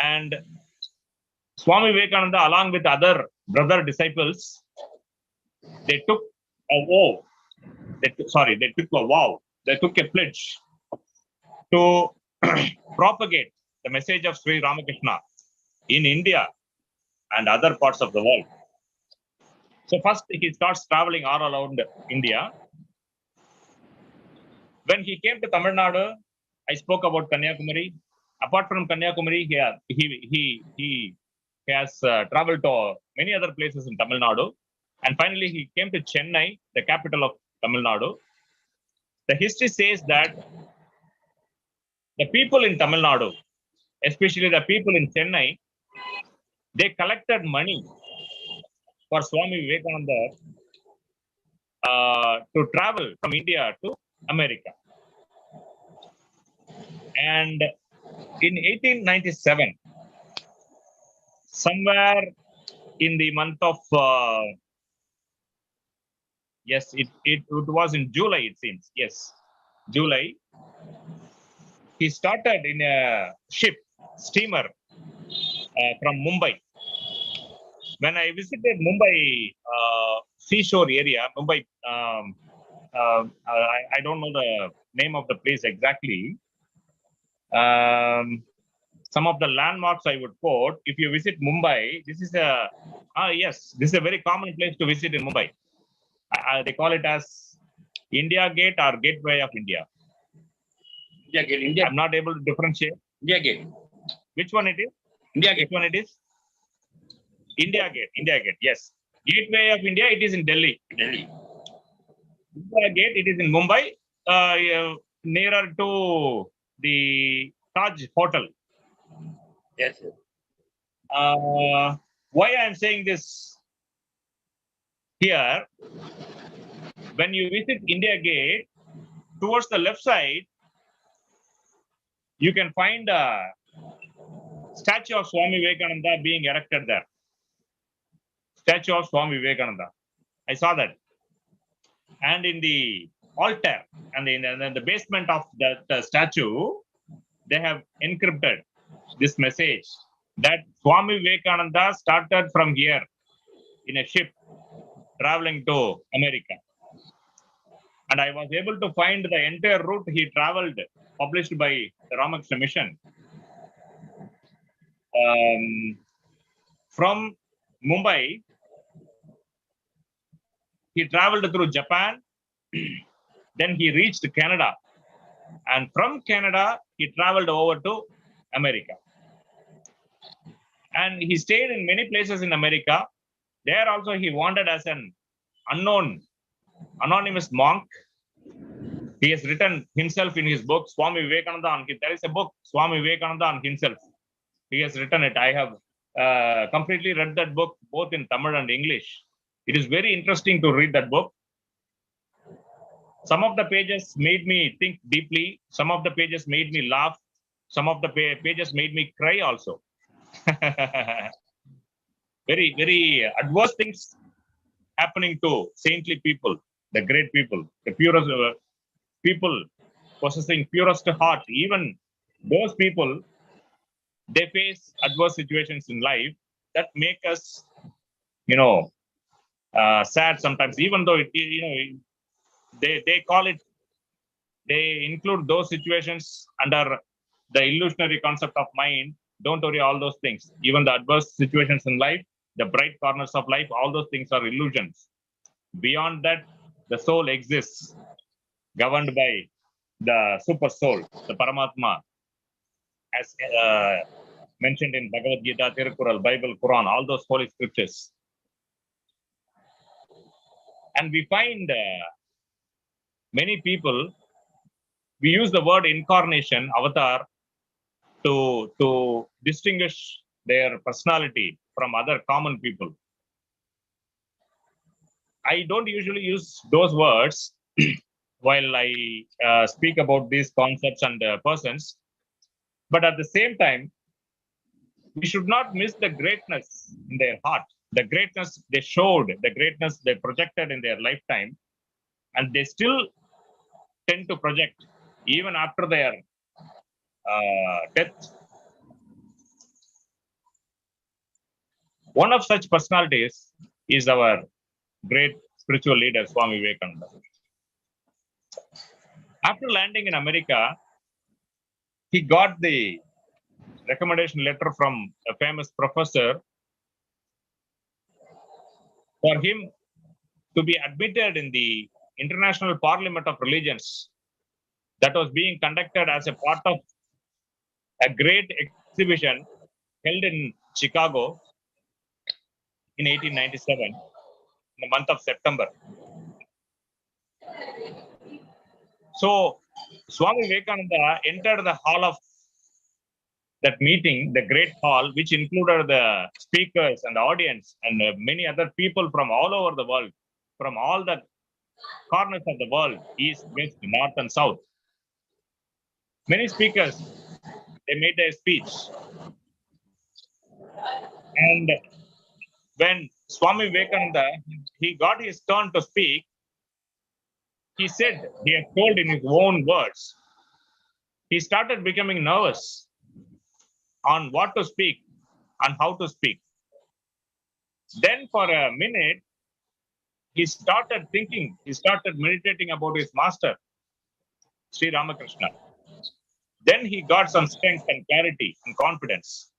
and Swami Vivekananda, along with other brother disciples, they took a vow. They took a pledge to propagate the message of Sri Ramakrishna in India and other parts of the world. So first he starts traveling all around India. When he came to Tamil Nadu, I spoke about Kanyakumari. Apart from Kanyakumari, he has traveled to many other places in Tamil Nadu. And finally, he came to Chennai, the capital of Tamil Nadu. The history says that the people in Tamil Nadu, especially the people in Chennai, they collected money for Swami Vivekananda to travel from India to America. And in 1897, somewhere in the month of it was in July, it seems. Yes, July. He started in a steamer from Mumbai. When I visited Mumbai seashore area, Mumbai, I don't know the name of the place exactly. Some of the landmarks I would quote. If you visit Mumbai, this is a very common place to visit in Mumbai. They call it as India Gate or Gateway of India. India Gate. India. I'm not able to differentiate. India Gate. Which one it is? India Gate. Which one it is? India Gate. India Gate. Yes. Gateway of India. It is in Delhi. Delhi. India Gate. It is in Mumbai, nearer to the Taj Hotel. Yes. Why I am saying this here? When you visit India Gate, towards the left side, you can find a statue of Swami Vivekananda being erected there. Statue of Swami Vivekananda. I saw that. And in the altar and in the basement of that statue, they have encrypted this message that Swami Vivekananda started from here in a ship traveling to America. And I was able to find the entire route he traveled, published by the Ramakrishna Mission. From Mumbai, he traveled through Japan. Then he reached Canada. And from Canada, he traveled over to America. And he stayed in many places in America. There also he wandered as an unknown anonymous monk. He has written himself in his book, Swami Vivekananda. There is a book, Swami Vivekananda on himself. He has written it. I have completely read that book, both in Tamil and English. It is very interesting to read that book. Some of the pages made me think deeply. Some of the pages made me laugh. Some of the pages made me cry also. Very, very adverse things happening to saintly people, the great people, the purest people possessing purest heart. Even those people, they face adverse situations in life that make us, sad sometimes. Even though they call it, they include those situations under the illusionary concept of mind. Don't worry, all those things. Even the adverse situations in life, the bright corners of life, all those things are illusions. Beyond that, the soul exists, governed by the super soul, the Paramatma, as mentioned in Bhagavad Gita, Tirukural, Bible, Quran, all those holy scriptures. And we find many people, we use the word incarnation, avatar, to distinguish their personality from other common people. I don't usually use those words while I speak about these concepts and persons. But at the same time, we should not miss the greatness in their heart, the greatness they showed, the greatness they projected in their lifetime, and they still tend to project even after their death. One of such personalities is our great spiritual leader, Swami Vivekananda. After landing in America, he got the recommendation letter from a famous professor for him to be admitted in the International Parliament of Religions that was being conducted as a part of a great exhibition held in Chicago in 1897, in the month of September. So Swami Vivekananda entered the hall of that meeting, the great hall, which included the speakers and the audience and many other people from all over the world, from all the corners of the world, east, west, north, and south. Many speakers, they made their speech. And when Swami Vivekananda, he got his turn to speak, he said, he had told in his own words, he started becoming nervous on what to speak and how to speak. Then for a minute, he started thinking, he started meditating about his master, Sri Ramakrishna. Then he got some strength and clarity and confidence.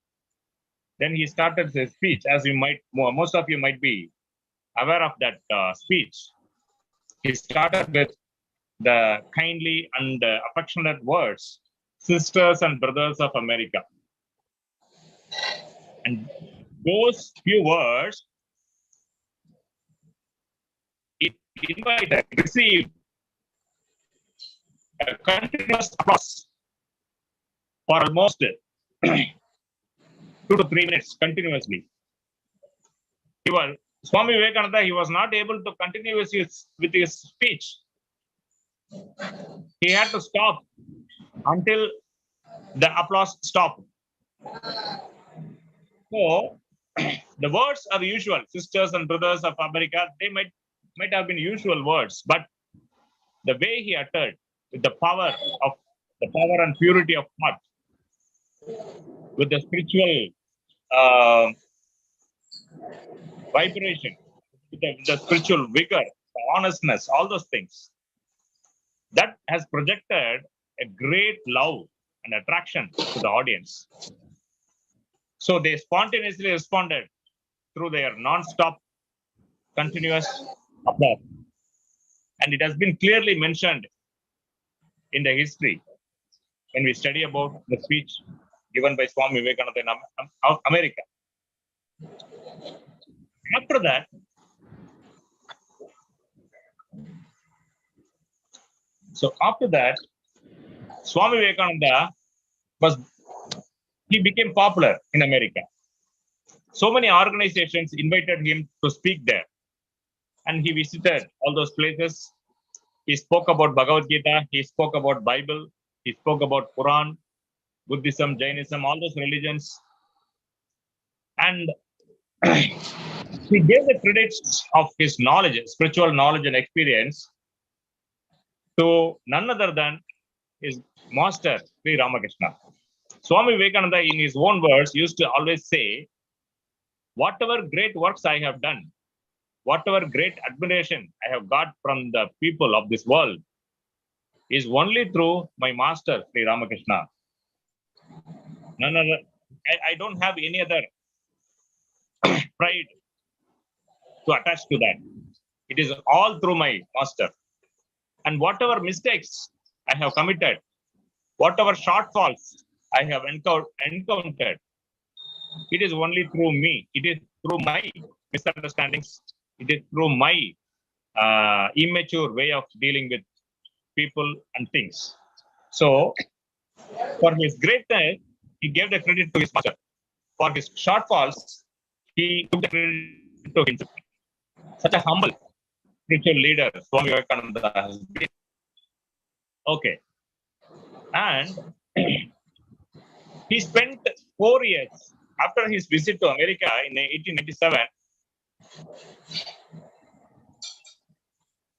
Then he started his speech, as you might, most of you might be aware of that speech. He started with the kindly and affectionate words, sisters and brothers of America. And those few words, it invited, received a continuous applause for almost 2 to 3 minutes continuously. Swami Vivekananda, he was not able to continue with his speech. He had to stop until the applause stopped. So the words are usual, sisters and brothers of America, they might have been usual words, but the way he uttered, with the power and purity of heart, with the spiritual vibration, with the spiritual vigor, the honestness, all those things, that has projected a great love and attraction to the audience. So they spontaneously responded through their non-stop, continuous applause. And it has been clearly mentioned in the history when we study about the speech given by Swami Vivekananda in America. After that, So after that, Swami Vivekananda he became popular in America. So many organizations invited him to speak there. And he visited all those places. He spoke about Bhagavad Gita. He spoke about Bible. He spoke about Quran, Buddhism, Jainism, all those religions. And he gave the credits of his knowledge, spiritual knowledge and experience to none other than his master, Sri Ramakrishna. Swami Vivekananda, in his own words, used to always say, whatever great works I have done, whatever great admiration I have got from the people of this world is only through my master, Sri Ramakrishna. None other, I don't have any other pride to attach to that. It is all through my master. And whatever mistakes I have committed, whatever shortfalls I have encountered, it is only through me. It is through my misunderstandings. It is through my immature way of dealing with people and things. So, for his greatness, he gave the credit to his master. For his shortfalls, he took the credit to himself. Such a humble spiritual leader, Swami Vivekananda has been. Okay. And he spent 4 years after his visit to America in 1897.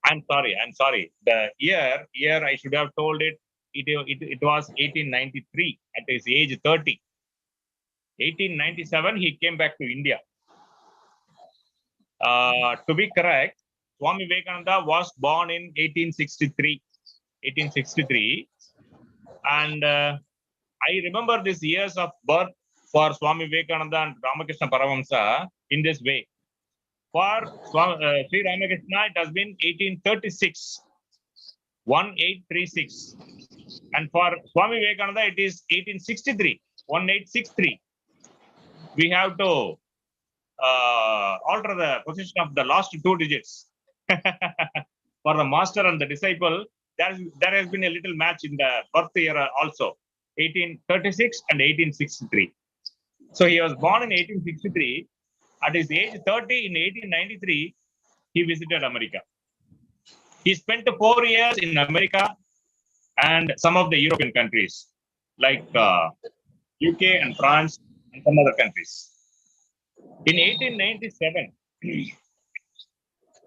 I'm sorry. The year I should have told it. It was 1893 at his age 30. 1897 he came back to India. To be correct, Swami Vivekananda was born in 1863. 1863, and I remember these years of birth for Swami Vivekananda and Ramakrishna Paramahamsa in this way. For Sri Ramakrishna, it has been 1836, 1836. And for Swami Vivekananda, it is 1863, 1863. We have to alter the position of the last two digits. For the master and the disciple, there has been a little match in the birth year also, 1836 and 1863. So he was born in 1863. At his age 30 in 1893, he visited America. He spent 4 years in America and some of the European countries like UK and France and some other countries. In 1897,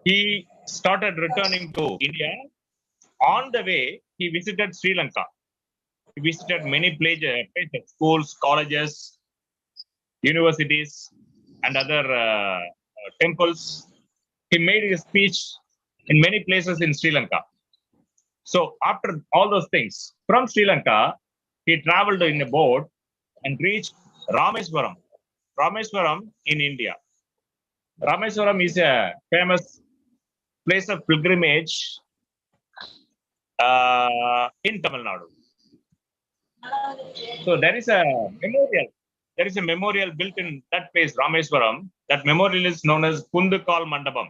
he started returning to India. On the way, he visited Sri Lanka. He visited many places, schools, colleges, universities, and other temples. He made a speech in many places in Sri Lanka. So after all those things, from Sri Lanka, he traveled in a boat and reached Rameswaram. Rameswaram in India. Rameswaram is a famous place of pilgrimage in Tamil Nadu. So there is a memorial. There is a memorial built in that place, Rameswaram. That memorial is known as Kundukal Mandapam.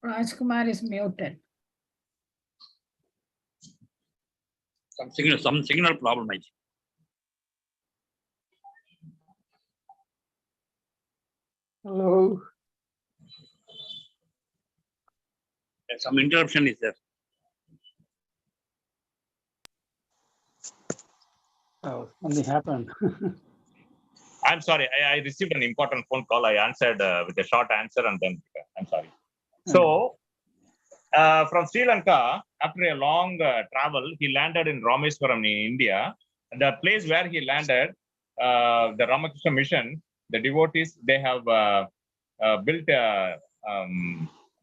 Rajkumar is muted. Some signal problem, I think. Hello. Some interruption is there. Oh, something happened. I'm sorry. I received an important phone call. I answered with a short answer and then I'm sorry. So from Sri Lanka, after a long travel, he landed in Rameswaram in India. The place where he landed, the Ramakrishna Mission, the devotees, they have built a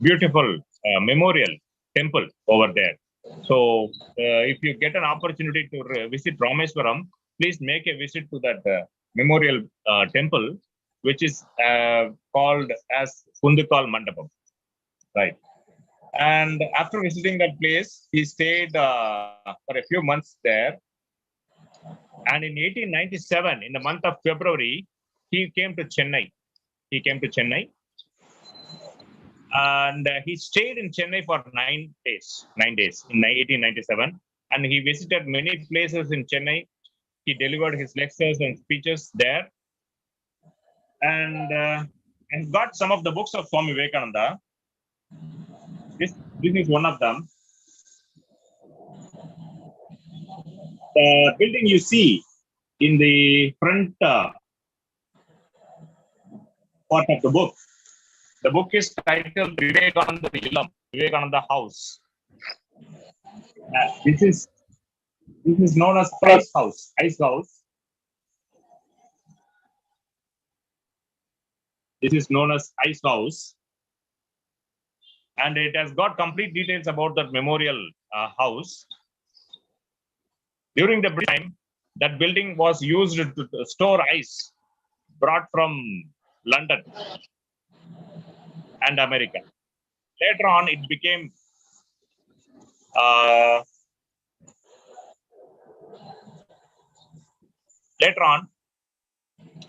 beautiful memorial temple over there. So if you get an opportunity to visit Rameswaram, please make a visit to that memorial temple, which is called as Kundukal Mandapam. Right. And after visiting that place, he stayed for a few months there. And in 1897, in the month of February, he came to Chennai. He came to Chennai. And he stayed in Chennai for 9 days in 1897. And he visited many places in Chennai. He delivered his lectures and speeches there. And got some of the books of Swami Vivekananda. This is one of them. The building you see in the front part of the book is titled Vivekananda Illam, Vivekananda House. This is known as Ice House. Ice House. This is known as Ice House. And it has got complete details about that memorial house. During the time, that building was used to store ice brought from London and America. Later on, it became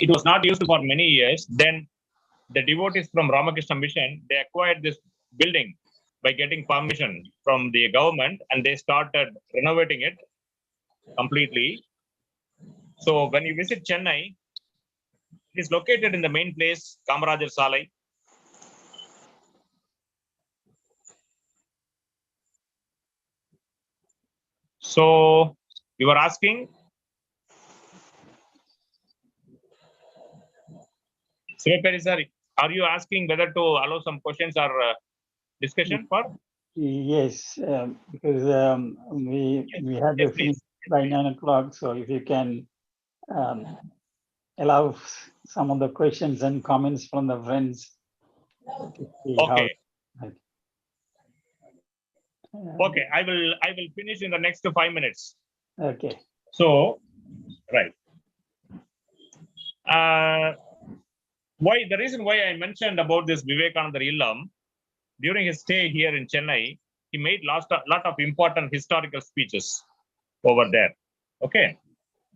it was not used for many years. Then the devotees from Ramakrishna Mission, they acquired this building by getting permission from the government, and they started renovating it completely. So when you visit Chennai, it is located in the main place, Kamarajar Salai. So you were asking, Sivaperi sir, are you asking whether to allow some questions or discussion for? Yes, because we have to finish by 9 o'clock. So if you can allow some of the questions and comments from the friends. Okay. Okay, I will finish in the next 5 minutes. Okay. So, right. Why the reason why I mentioned about this Vivekananda Illam, during his stay here in Chennai, he made lot of important historical speeches over there. Okay.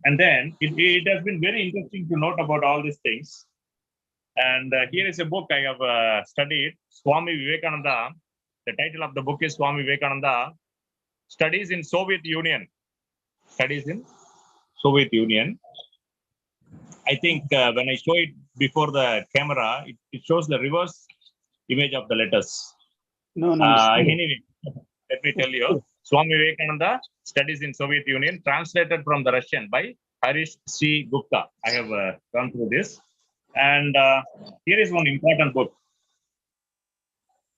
And then it has been very interesting to note about all these things. And here is a book I have studied, Swami Vivekananda. The title of the book is Swami Vivekananda, Studies in Soviet Union. Studies in Soviet Union. I think when I show it before the camera, it shows the reverse image of the letters. No. Anyway, let me tell you, Swami Vivekananda, Studies in Soviet Union, translated from the Russian by Harish C. Gupta. I have gone through this. And here is one important book.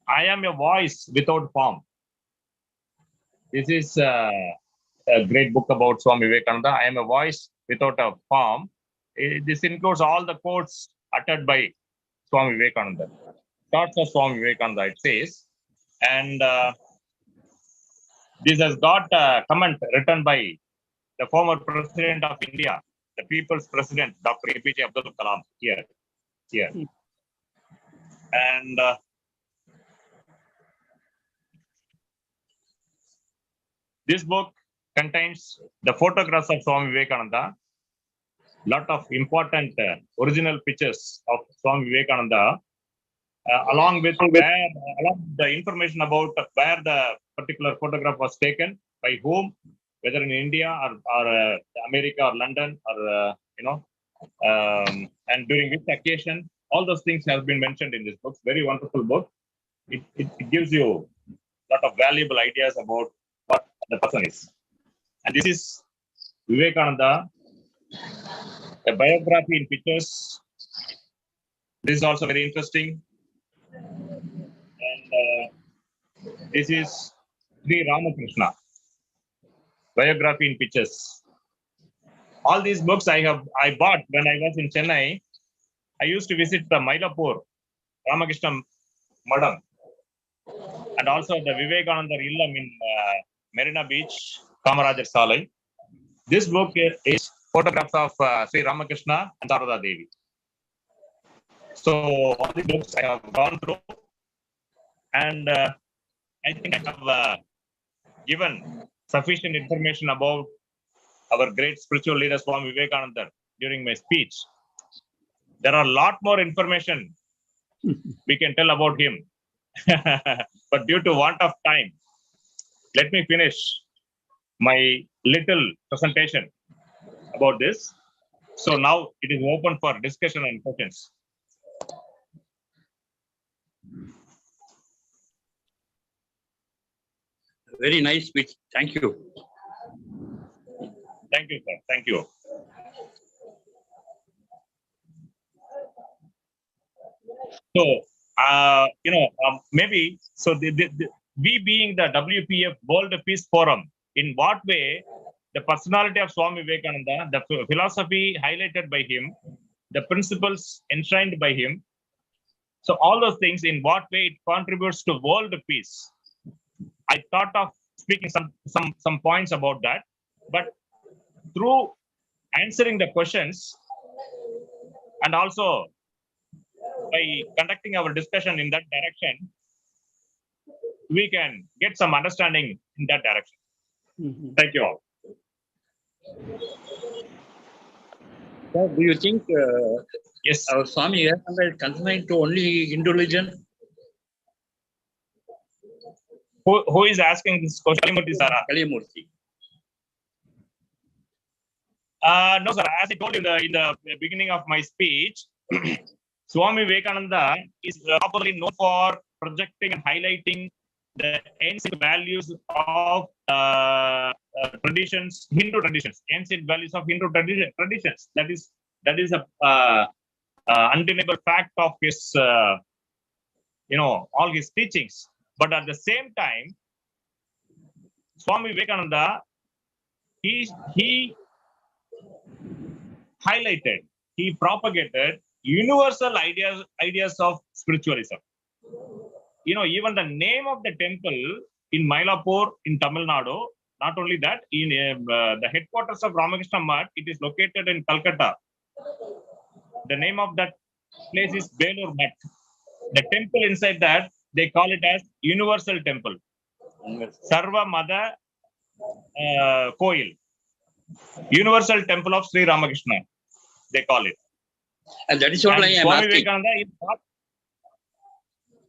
I am a voice without form. This is a great book about Swami Vivekananda. I am a voice without a form. This includes all the quotes uttered by Swami Vivekananda. Thoughts of Swami Vivekananda, it says. And this has got a comment written by the former president of India, the people's president, Dr. APJ Abdul Kalam, here. And this book contains the photographs of Swami Vivekananda, lot of important original pictures of Swami Vivekananda, along with the information about where the particular photograph was taken, by whom, whether in India or America or London or and during which occasion. All those things have been mentioned in this book. Very wonderful book. It gives you a lot of valuable ideas about what the person is. And this is Vivekananda, a biography in pictures. This is also very interesting. And this is Sri Ramakrishna, biography in pictures. All these books I bought when I was in Chennai. I used to visit the Mylapore, Ramakrishna Madam, and also the Vivekananda Illam in Marina Beach, Kamarajar Salai. This book is photographs of Sri Ramakrishna and Sarada Devi. So all the books I have gone through, and I think I have given sufficient information about our great spiritual leader Swami Vivekananda during my speech. There are a lot more information we can tell about him. But due to want of time, let me finish my little presentation about this. So now it is open for discussion and questions. Very nice speech. Thank you. Thank you, sir. Thank you. So, maybe, so we being the WPF World Peace Forum, in what way the personality of Swami Vivekananda, the philosophy highlighted by him, the principles enshrined by him, so all those things, in what way it contributes to world peace. I thought of speaking some points about that, but through answering the questions and also by conducting our discussion in that direction, we can get some understanding in that direction. Thank you all. Sir, do you think Yes. our Swami Vivekananda is confined to only Hindu religion? Who is asking this question? Kalimurthy. No, sir. As I told you in the beginning of my speech, Swami Vivekananda is properly known for projecting and highlighting the ancient values of traditions, Hindu traditions, ancient values of Hindu traditions. That is a undeniable fact of his, all his teachings. But at the same time, Swami Vivekananda, he highlighted, he propagated universal ideas of spiritualism. Even the name of the temple in Mylapore in Tamil Nadu, not only that, in the headquarters of Ramakrishna Math, it is located in Calcutta. The name of that place is Belur Math. The temple inside that, they call it as Universal Temple. Sarva Mada Koil. Universal Temple of Sri Ramakrishna, they call it. And that is what I am Swami asking. Vivekananda is not.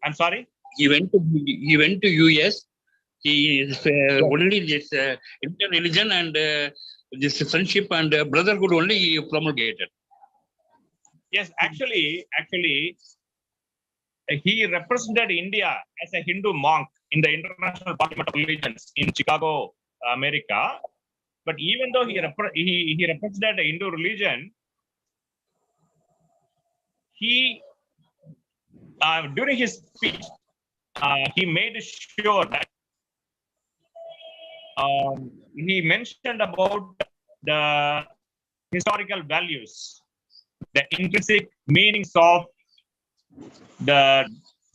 I'm sorry? He went to US. He is only this Indian religion and this friendship and brotherhood only he promulgated. Yes, actually, he represented India as a Hindu monk in the International Parliament of Religions in Chicago, America. But even though he represented the Hindu religion, he during his speech he made sure that he mentioned about the historical values, the intrinsic meanings of the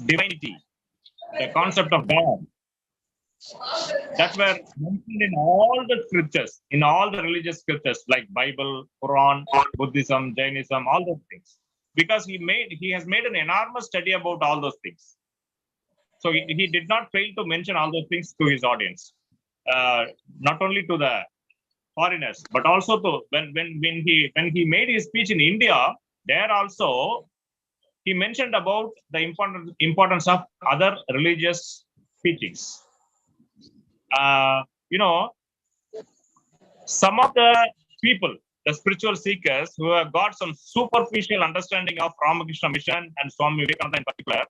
divinity, the concept of God, that were mentioned in all the scriptures, in all the religious scriptures like Bible, Quran, Buddhism, Jainism, all those things. Because he has made an enormous study about all those things. So he did not fail to mention all those things to his audience, not only to the foreigners, but also to when he made his speech in India. There also he mentioned about the importance of other religious teachings. Some of the people, the spiritual seekers who have got some superficial understanding of Ramakrishna mission and Swami Vivekananda in particular,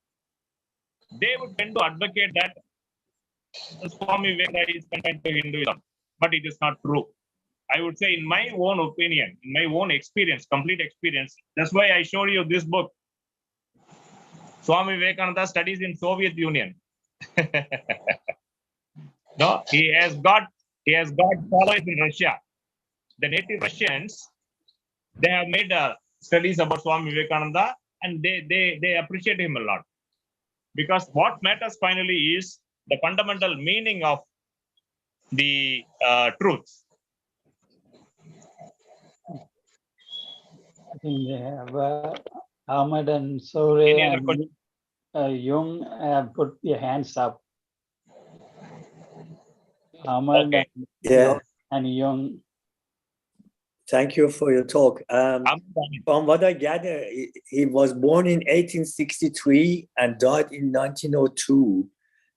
they would tend to advocate that Swami Vivekananda is confined to Hinduism, but it is not true. I would say, in my own opinion, in my own experience, complete experience, that's why I showed you this book. Swami Vivekananda studies in Soviet Union. No, he has got followers in Russia. The native Russians, they have made studies about Swami Vivekananda, and they appreciate him a lot. Because what matters finally is the fundamental meaning of the truth. I think they have Ahmed and Sore and Jung have put their hands up. Ahmad Okay. Yeah, and Young. thank you for your talk. From what I gather, he was born in 1863 and died in 1902.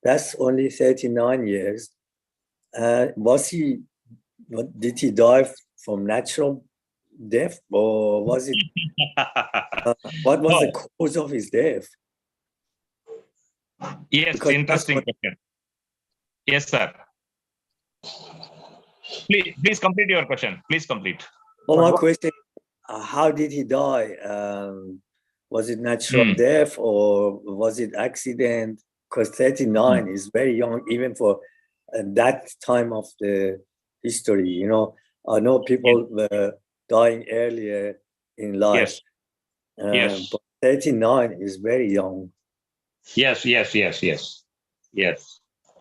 That's only 39 years. Did he die from natural death, or was it? What was the cause of his death? Yes, Because interesting question. Yes, sir. Please complete your question. Please complete. Well, my question: how did he die? Was it natural death or was it accident? Because 39 is very young, even for that time of the history. You know, I know people were dying earlier in life. Yes. But 39 is very young. Yes.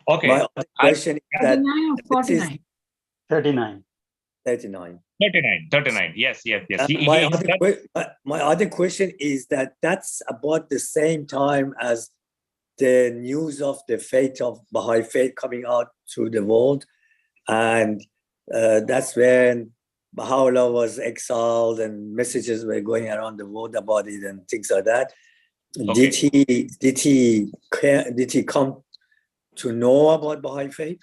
Okay. My other question is that 39 or 49? 39. 39. 39. Yes. My other question is that that's about the same time as the news of the fate of Baha'i faith coming out to the world. And that's when Baha'u'llah was exiled and messages were going around the world about it and things like that. Okay. Did he come to know about Baha'i faith?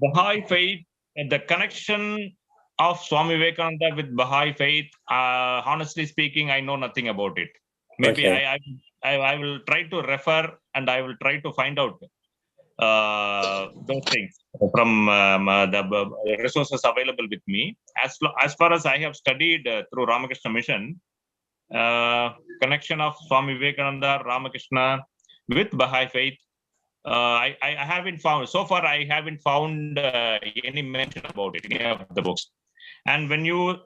Baha'i faith, the connection of Swami Vivekananda with Baha'i faith, honestly speaking, I know nothing about it. Maybe Okay. I will try to refer and I will try to find out those things from the resources available with me. As far as I have studied through Ramakrishna Mission, connection of Swami Vivekananda, Ramakrishna with Baha'i faith, I haven't found, so far I haven't found any mention about it in any of the books. And when you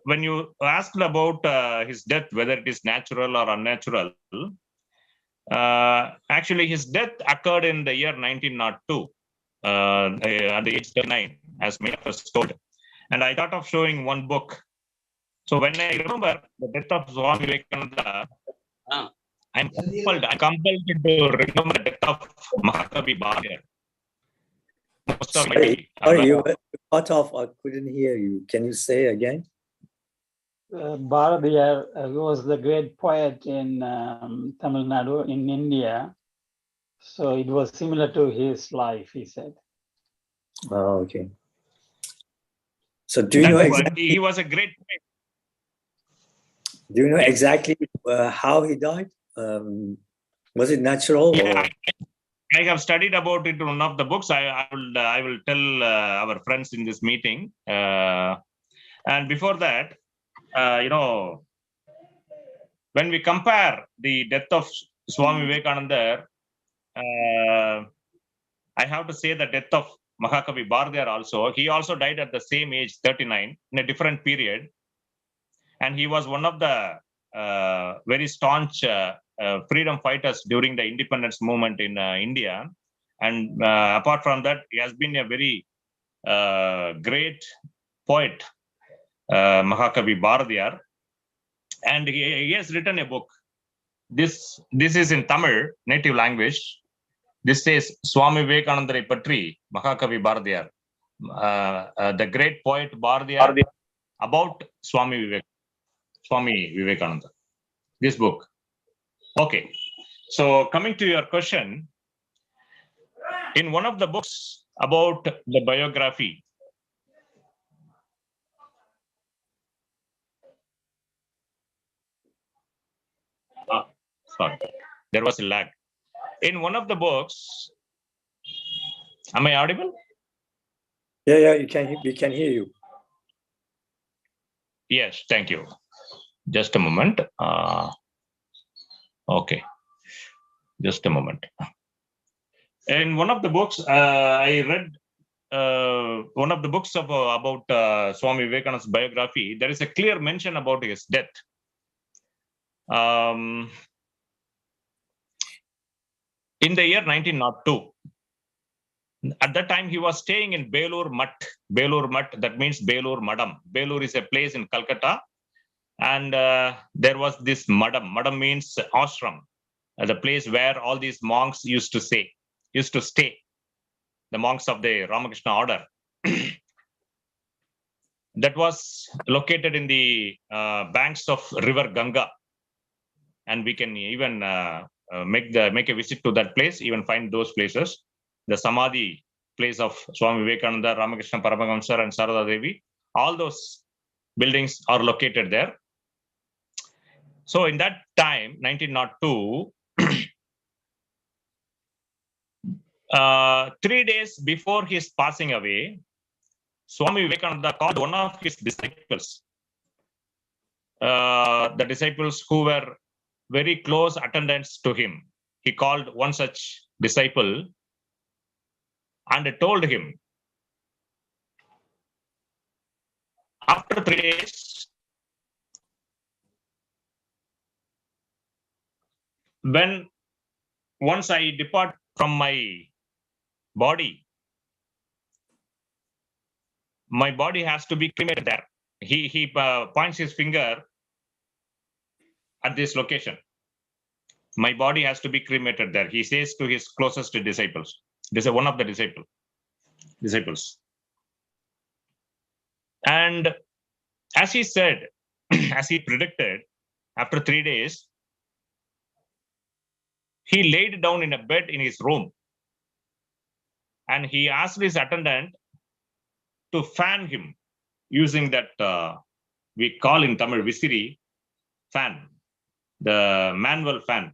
asked about his death, whether it is natural or unnatural, actually his death occurred in the year 1902 at the age of 39, as many of us told. And I thought of showing one book. So when I remember the death of Swami Vivekananda, I'm compelled to remember the death of Mahakavi Bhadir. Sorry, you were cut off. I couldn't hear you. Can you say again? Bharadiyar was the great poet in Tamil Nadu in India. So it was similar to his life, he said. Oh, okay. So do you know exactly? He was a great poet. Do you know exactly how he died? Was it natural? Yeah, I have studied about it in one of the books. I will tell our friends in this meeting. And before that, when we compare the death of Swami Vivekananda, I have to say the death of Mahakavi Bharadiyar also. He also died at the same age, 39, in a different period. And he was one of the very staunch freedom fighters during the independence movement in India. And apart from that, he has been a very great poet, Mahakavi Bharadiyar. And he has written a book. This is in Tamil, native language. This says Swami Vivekananda Patri, Mahakavi Bharadiyar. The great poet Bharadiyar about Swami Vivekananda. This book. Okay. So coming to your question, in one of the books about the biography, sorry, there was a lag. In one of the books, am I audible? Yeah, we can hear you. Yes, thank you. Just a moment. Okay, just a moment. In one of the books, I read one of the books about Swami Vivekananda's biography. There is a clear mention about his death. In the year 1902, at that time he was staying in Belur Mutt. Belur Mutt, that means Belur Madam. Belur is a place in Calcutta. And there was this Madam. Madam means ashram, the place where all these monks used to stay. the monks of the Ramakrishna order. That was located in the banks of river Ganga, and we can even make a visit to that place, even find those places. The Samadhi place of Swami Vivekananda, Ramakrishna Paramahamsa, and Sarada Devi, all those buildings are located there. So in that time, 1902, 3 days before his passing away, Swami Vivekananda called one of his disciples, the disciples who were very close attendants to him. He called one such disciple and told him, after 3 days, when once I depart from my body has to be cremated there. He points his finger at this location. My body has to be cremated there. He says to his closest disciples. This is one of the disciples. And as he said, as he predicted, after 3 days, he laid down in a bed in his room. And he asked his attendant to fan him using that, we call in Tamil Visiri fan, the manual fan.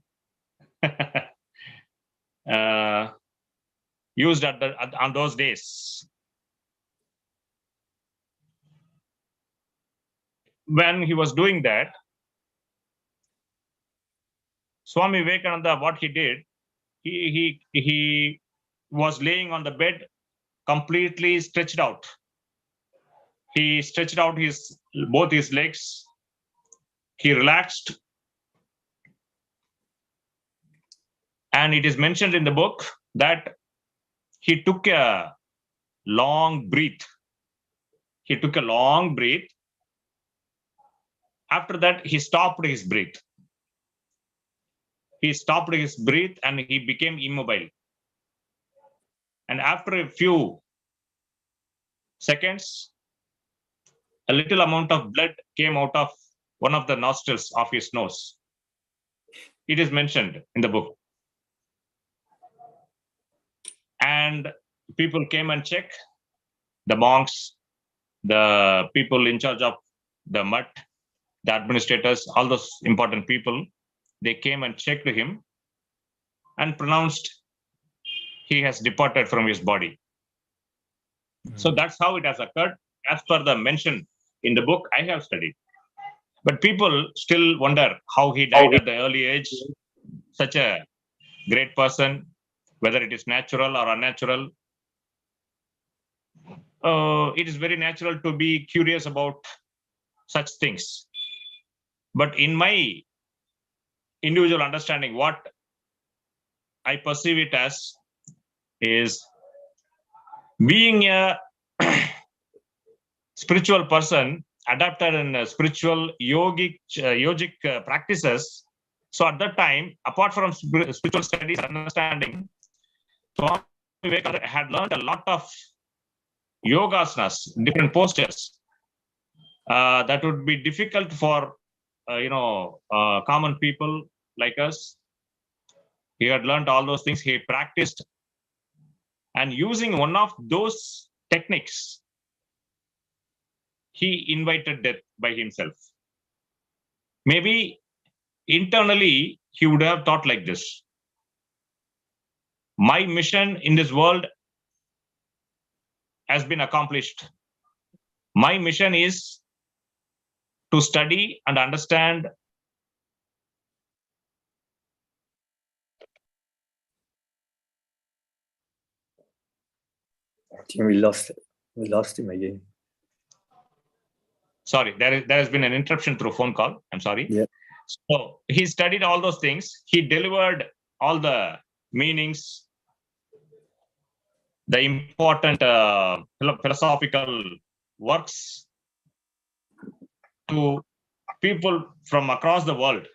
Used on those days. When he was doing that, Swami Vivekananda, what he did, he was laying on the bed completely stretched out. He stretched out both his legs. He relaxed. And it is mentioned in the book that he took a long breath. He took a long breath. After that, he stopped his breath. He stopped his breath and he became immobile. And after a few seconds, a little amount of blood came out of one of the nostrils of his nose. It is mentioned in the book. And people came and checked, the monks, the people in charge of the mutt, the administrators, all those important people, they came and checked him and pronounced he has departed from his body. So that's how it has occurred as per the mention in the book I have studied. But people still wonder how he died at the early age, such a great person, whether it is natural or unnatural. It is very natural to be curious about such things. But in my individual understanding, what I perceive it as is being a spiritual person adapted in spiritual yogic practices. So at that time, apart from spiritual studies and understanding, Swami Vivekananda had learned a lot of yogasanas, different postures that would be difficult for common people like us. He had learned all those things. He practiced, and using one of those techniques, he invited death by himself. Maybe internally he would have thought like this: my mission in this world has been accomplished. My mission is to study and understand I think we lost him again. Sorry, there has been an interruption through phone call. I'm sorry. Yeah. So he studied all those things. He delivered all the meanings, the important philosophical works to people from across the world.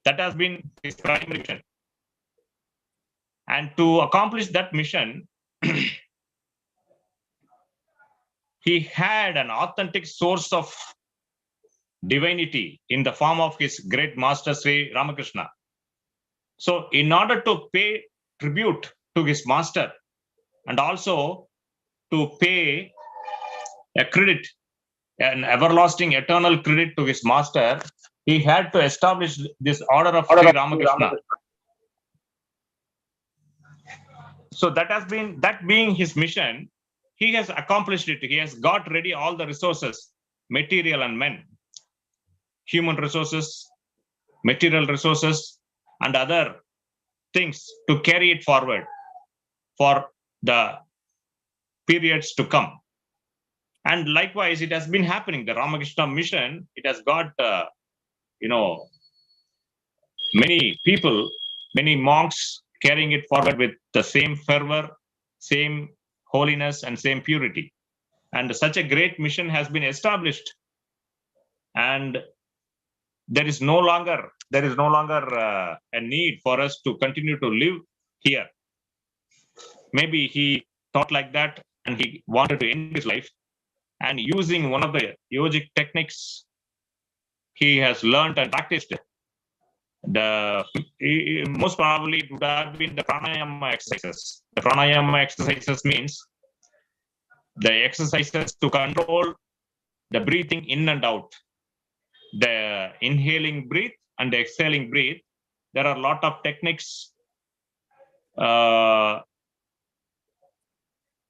That has been his primary mission. And to accomplish that mission, he had an authentic source of divinity in the form of his great master Sri Ramakrishna. So in order to pay tribute to his master and also to pay a credit, an everlasting eternal credit to his master, he had to establish this order of Sri Ramakrishna. So that being his mission, he has accomplished it. He has got ready all the resources, material and men, human resources, material resources, and other things to carry it forward for the periods to come. And likewise, it has been happening. The Ramakrishna mission, it has got, many people, many monks carrying it forward with the same fervor, same holiness, and same purity. And such a great mission has been established. And there is no longer a need for us to continue to live here. Maybe he thought like that and he wanted to end his life. And using one of the yogic techniques he has learned and practiced, most probably it would have been the pranayama exercises. The pranayama exercises means the exercises to control the breathing in and out, the inhaling breath and the exhaling breath. There are a lot of techniques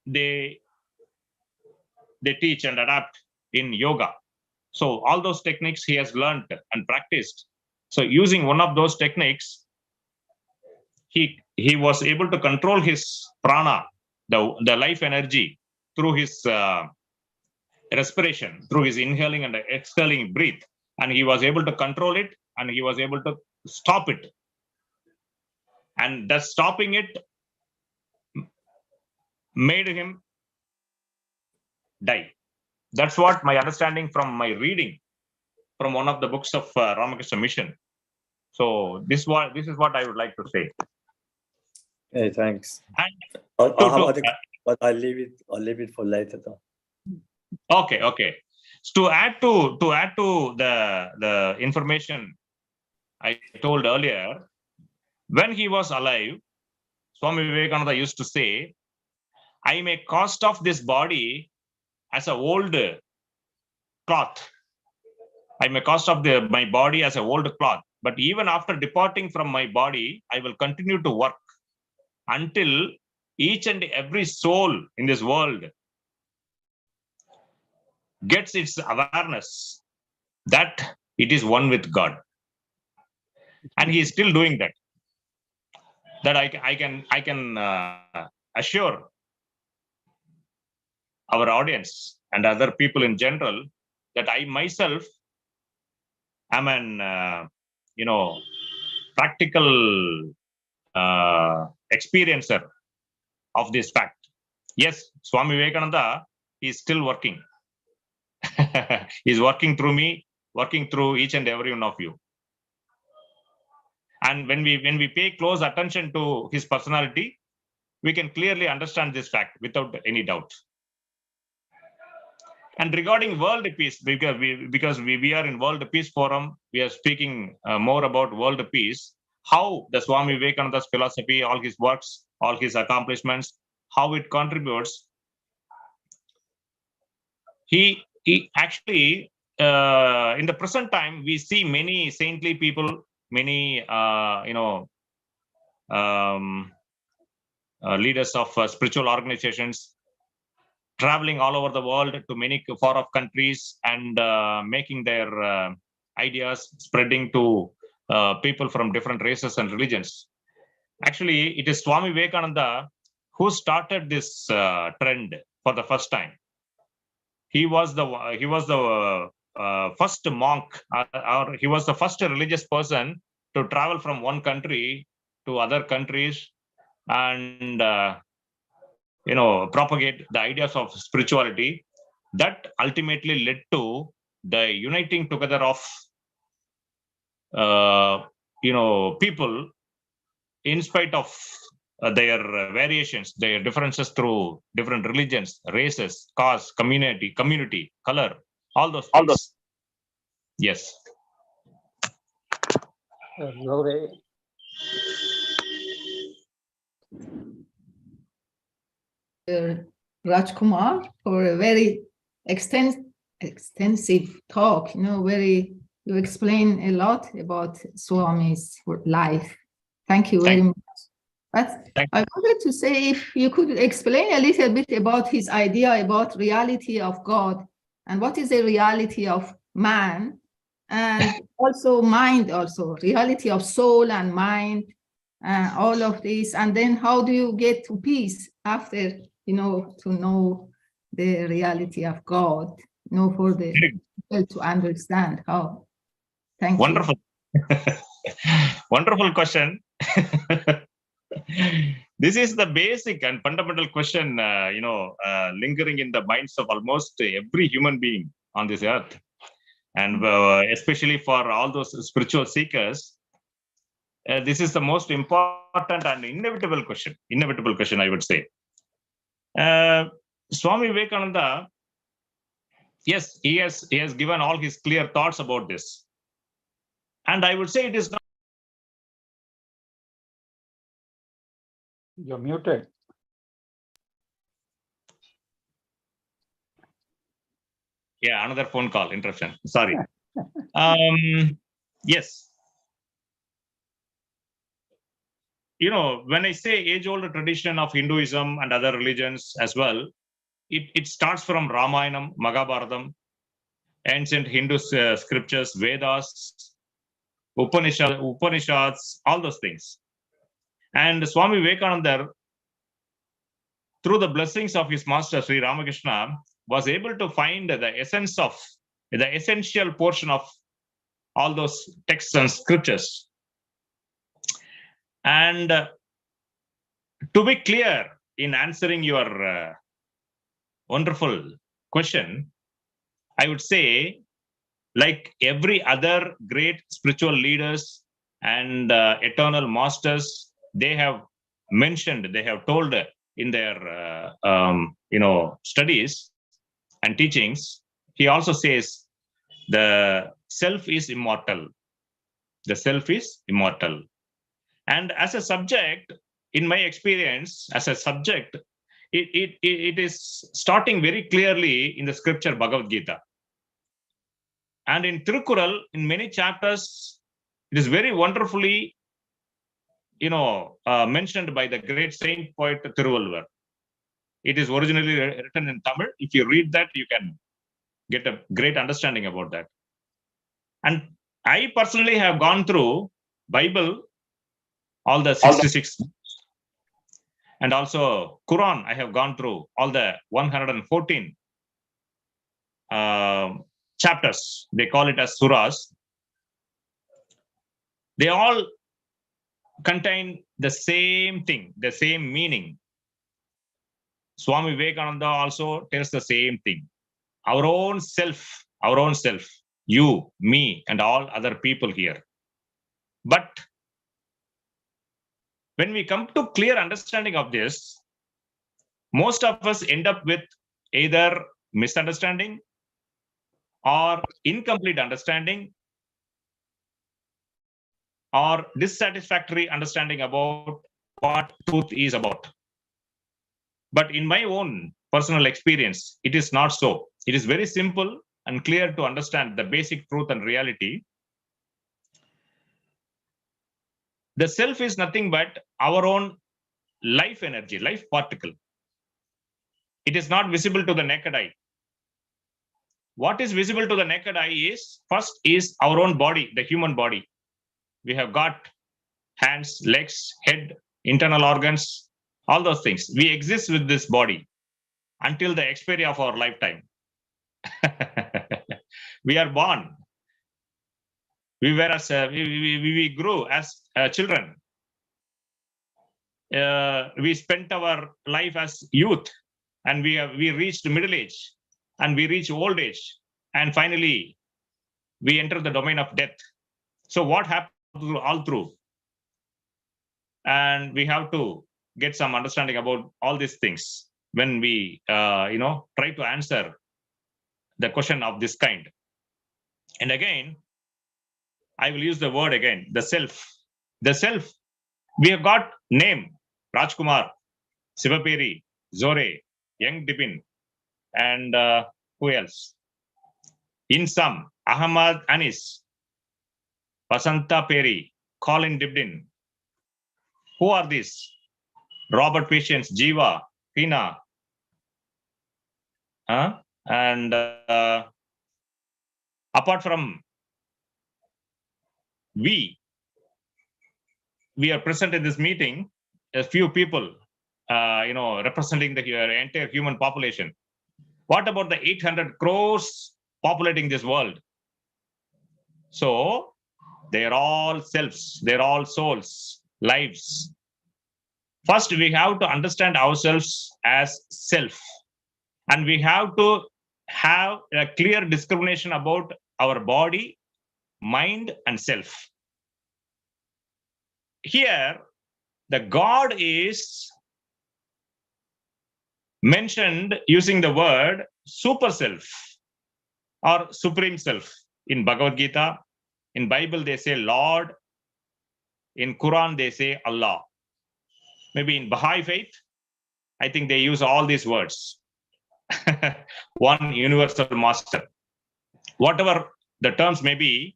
they teach and adapt in yoga. So all those techniques he has learned and practiced. So using one of those techniques, he was able to control his prana, the life energy, through his respiration, through his inhaling and exhaling breath. And he was able to control it and he was able to stop it. And that stopping it made him die. That's what my understanding from my reading from one of the books of Ramakrishna Mission. So this is what I would like to say. Hey, thanks. And but I'll leave it for later though. Okay. So to add to the information I told earlier, when he was alive, Swami Vivekananda used to say, I may cast off this body as an old cloth. I may cast off my body as an old cloth. But even after departing from my body, I will continue to work until each and every soul in this world gets its awareness that it is one with God. And he is still doing that. That I can assure our audience and other people in general that I myself am an practical experiencer of this fact. Yes, Swami Vivekananda is still working. He's working through me, working through each and every one of you. And when we pay close attention to his personality, we can clearly understand this fact without any doubt. And regarding world peace, because we are in World Peace Forum, we are speaking more about world peace, how the Swami Vivekananda's philosophy, all his works, all his accomplishments, how it contributes. He actually, in the present time, we see many saintly people, many leaders of spiritual organizations traveling all over the world to many far-off countries and making their ideas spreading to people from different races and religions. Actually, it is Swami Vivekananda who started this trend for the first time. He was the first monk, or he was the first religious person to travel from one country to other countries and propagate the ideas of spirituality that ultimately led to the uniting together of people in spite of their variations, their differences through different religions, races, caste, community, color, all those things. Yes. Gaure, Rajkumar, for a very extensive talk. You explain a lot about Swami's life. Thank you very much. But I wanted to say, if you could explain a little bit about his idea about reality of God and what is the reality of man, and also mind, also reality of soul and mind, all of this, and then how do you get to peace after, to know the reality of God, for the people to understand how. Thank Wonderful. you. Wonderful question. This is the basic and fundamental question, lingering in the minds of almost every human being on this earth. And especially for all those spiritual seekers, this is the most important and inevitable question, I would say. Swami Vivekananda, yes, he has given all his clear thoughts about this. And I would say it is not. you're muted. Yeah, another phone call, interruption. Sorry. Yes. When I say age-old tradition of Hinduism and other religions as well, it starts from Ramayanam, Mahabharatam, ancient Hindu scriptures, Vedas, Upanishads, all those things. And Swami Vivekananda, through the blessings of his master Sri Ramakrishna, was able to find the essential portion of all those texts and scriptures. And to be clear in answering your wonderful question, I would say, like every other great spiritual leaders and eternal masters, they have mentioned, they have told in their studies and teachings, he also says the self is immortal. The self is immortal. And as a subject, in my experience, as a subject, it is starting very clearly in the scripture Bhagavad Gita. And in Tirukkural, in many chapters, it is very wonderfully, mentioned by the great saint poet Thiruvalluvar. It is originally written in Tamil. If you read that, you can get a great understanding about that. And I personally have gone through Bible, all the 66, and also Quran. I have gone through all the 114 chapters. They call it as surahs. They all contain the same thing, the same meaning. Swami Vivekananda also tells the same thing. Our own self, you, me, and all other people here. But when we come to clear understanding of this, most of us end up with either misunderstanding or incomplete understanding or dissatisfactory understanding about what truth is about. But in my own personal experience, it is not so. It is very simple and clear to understand the basic truth and reality. The self is nothing but our own life energy, life particle. It is not visible to the naked eye. What is visible to the naked eye is, first is our own body, the human body. We have got hands, legs, head, internal organs, all those things. We exist with this body until the expiry of our lifetime. We are born. We grew as children. We spent our life as youth, and we reached middle age, and we reach old age, and finally we enter the domain of death. So what happened all through? And we have to get some understanding about all these things when we, try to answer the question of this kind. And again, I will use the word again, the self. The self, we have got name, Rajkumar, Sivaperi, Zore, Young Dipin, and who else? In some, Ahmad Anis, Vasanta Peri, Colin Dibdin. Who are these? Robert Patience, Jiva, Pina. And apart from we are present in this meeting, a few people, representing the entire human population. What about the 800 crores populating this world? So they're all selves, they're all souls, lives. First, we have to understand ourselves as self, and we have to have a clear discrimination about our body, mind, and self. Here, the God is mentioned using the word super self or supreme self. In Bhagavad Gita, in Bible, they say Lord. In Quran, they say Allah. Maybe in Baha'i faith, I think they use all these words. One universal master. Whatever the terms may be,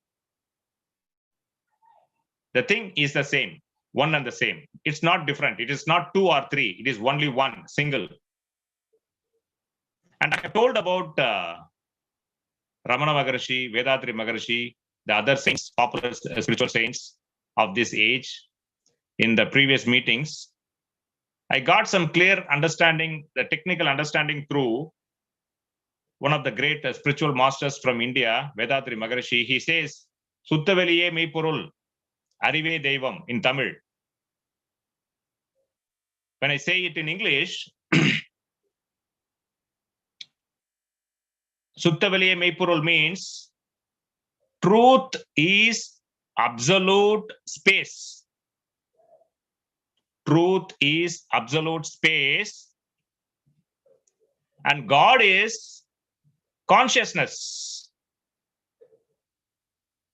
the thing is the same, one and the same. It's not different. It is not two or three. It is only one, single. And I have told about Ramana Maharshi, Vedatri Maharshi, the other saints, popular spiritual saints of this age in the previous meetings. I got some clear understanding, the technical understanding through one of the great spiritual masters from India, Vedatri Maharshi. He says, Suttaveliye Meipurul, Arive Devam in Tamil. When I say it in English, Suttaveliye Meipurul means truth is absolute space. Truth is absolute space, and God is consciousness.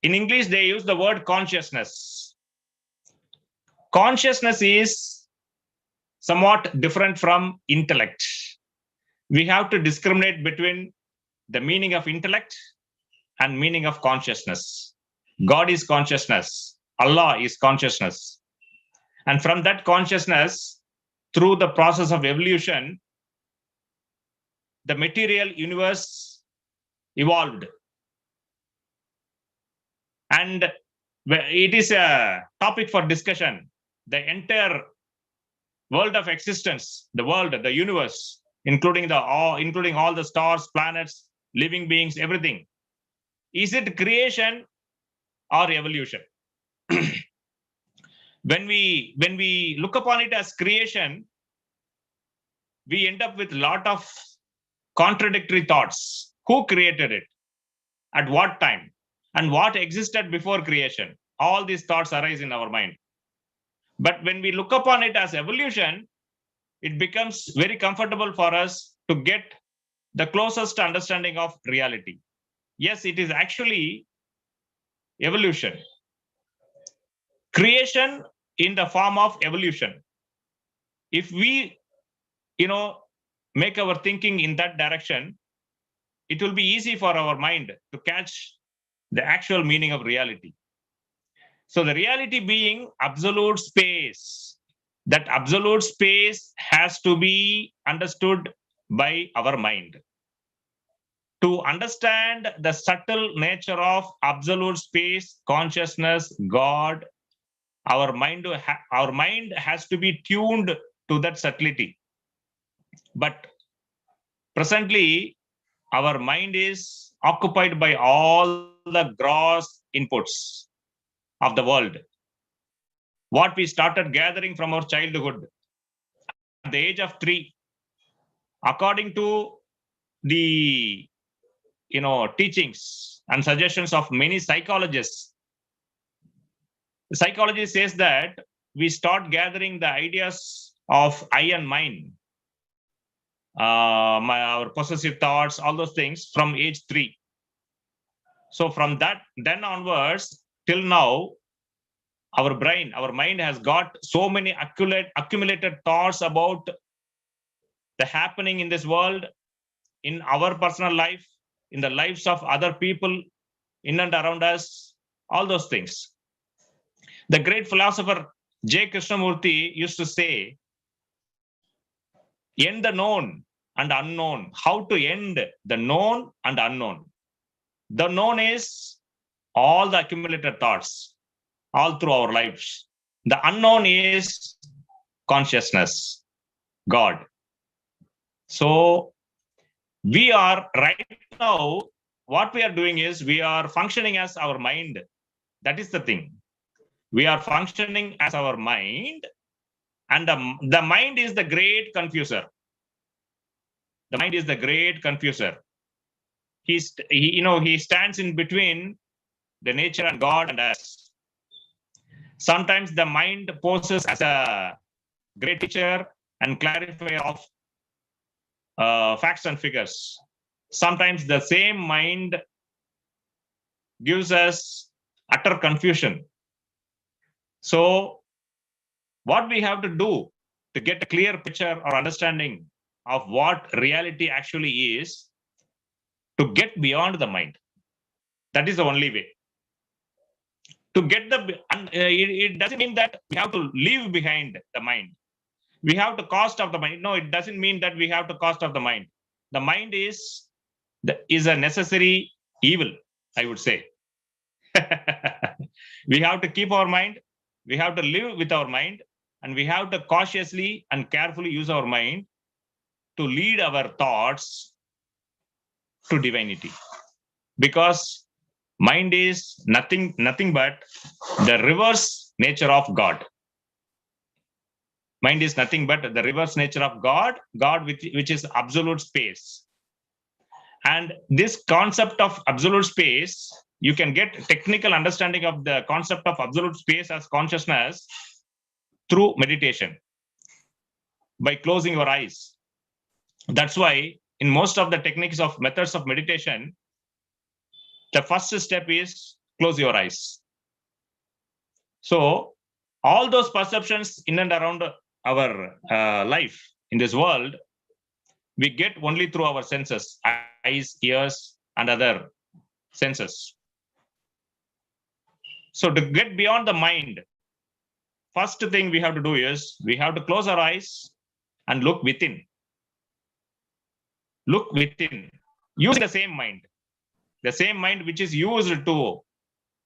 In English, they use the word consciousness. Consciousness is somewhat different from intellect. We have to discriminate between the meaning of intellect and meaning of consciousness. God is consciousness. Allah is consciousness. And from that consciousness, through the process of evolution, the material universe evolved. And it is a topic for discussion. The entire world of existence, the world, the universe, including all the stars, planets, living beings, everything. Is it creation or evolution? When we look upon it as creation, we end up with a lot of contradictory thoughts. Who created it? At what time? And what existed before creation? All these thoughts arise in our mind. But when we look upon it as evolution, it becomes very comfortable for us to get the closest understanding of reality. Yes, it is actually evolution. Creation in the form of evolution. If we, make our thinking in that direction, it will be easy for our mind to catch the actual meaning of reality. So the reality being absolute space, that absolute space has to be understood by our mind. To understand the subtle nature of absolute space, consciousness, God, our mind has to be tuned to that subtlety. But presently, our mind is occupied by all the gross inputs of the world. What we started gathering from our childhood, at the age of 3, according to the teachings and suggestions of many psychologists, the psychology says that we start gathering the ideas of I and mine, our possessive thoughts, all those things from age 3. So from that, then onwards, till now, our brain, our mind has got so many accumulated thoughts about the happening in this world, in our personal life, in the lives of other people in and around us, all those things. The great philosopher J. Krishnamurti used to say, end the known and unknown. How to end the known and unknown? The known is all the accumulated thoughts all through our lives. The unknown is consciousness, God. So we are right now, what we are doing is we are functioning as our mind. That is the thing. We are functioning as our mind, and the mind is the great confuser. The mind is the great confuser. He stands in between the nature and God and us. Sometimes the mind poses as a great teacher and clarifier of facts and figures. Sometimes the same mind gives us utter confusion. So what we have to do to get a clear picture or understanding of what reality actually is, to get beyond the mind. That is the only way. To get it doesn't mean that we have to leave behind the mind. We have to cost of the mind. No, it doesn't mean that we have to cost of the mind. The mind is a necessary evil, I would say. We have to keep our mind. We have to live with our mind, and we have to cautiously and carefully use our mind to lead our thoughts to divinity. Because mind is nothing but the reverse nature of God. Mind is nothing but the reverse nature of God, which is absolute space. And this concept of absolute space, you can get technical understanding of the concept of absolute space as consciousness through meditation, by closing your eyes. That's why in most of the techniques of methods of meditation, the first step is close your eyes. So all those perceptions in and around our life in this world, we get only through our senses, eyes, ears, and other senses. So to get beyond the mind, first thing we have to do is we have to close our eyes and look within. Look within, using the same mind which is used to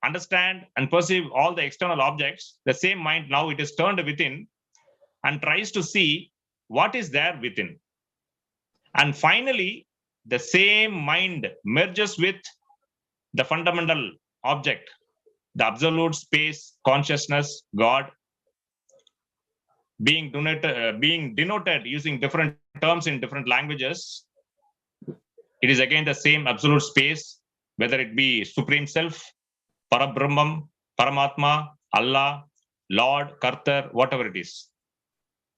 understand and perceive all the external objects. The same mind, now it is turned within and tries to see what is there within. And finally, the same mind merges with the fundamental object, the absolute space, consciousness, God, being denoted using different terms in different languages. It is again the same absolute space, whether it be Supreme Self, Parabrahman, Paramatma, Allah, Lord, Kartar, whatever it is.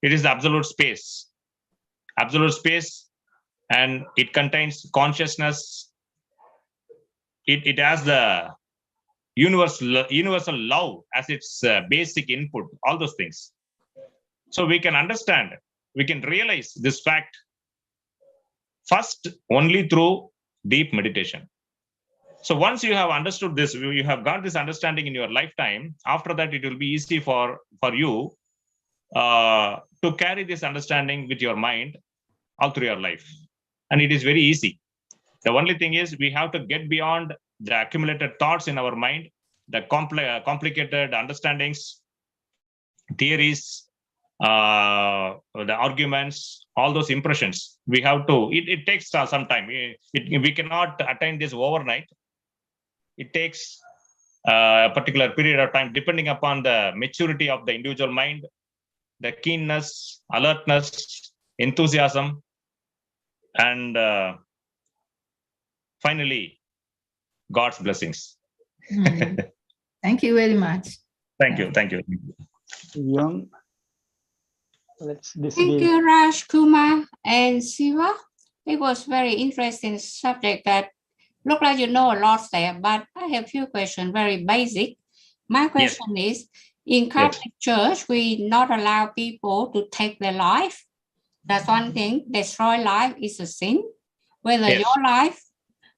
It is the absolute space. Absolute space, and it contains consciousness. It has the universal love as its basic input, all those things. So we can understand, we can realize this fact first only through deep meditation. So once you have understood this, you have got this understanding in your lifetime, after that it will be easy for you to carry this understanding with your mind all through your life. And it is very easy. The only thing is we have to get beyond the accumulated thoughts in our mind, the complicated understandings, theories, the arguments, all those impressions. We have to, it takes some time. We cannot attain this overnight. It takes a particular period of time, depending upon the maturity of the individual mind, the keenness, alertness, enthusiasm, and finally, God's blessings. Thank you very much. Thank you. Young, This Thank be you, Raj, Kumar, and Siva. It was very interesting subject that look like you know a lot there, but I have few questions, very basic. My question is, in Catholic Church, we not allow people to take their life. That's one thing. Destroy life is a sin. Whether Yes. your life,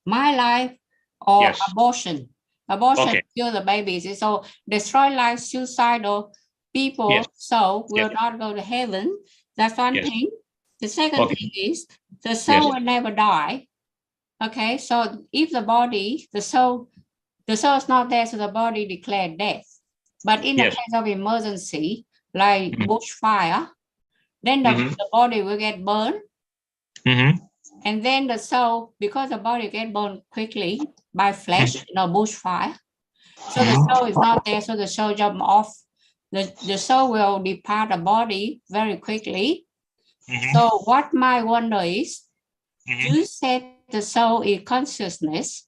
my life, or Yes. abortion. Abortion Okay. kill the babies. So destroy life, suicidal people, Yes. so will Yes. not go to heaven. That's one Yes. thing. The second Okay. thing is the soul will never die. Okay, so if the soul is not there, so the body declared death. But in the Yes. case of emergency, like Mhm. bushfire, then Mhm. the body will get burned. Mhm. And then the soul, because the body get burned quickly by flesh, bushfire. So the soul is not there, so the soul jump off. The soul will depart the body very quickly. Mhm. So what my wonder is, Mhm. you said the soul is consciousness,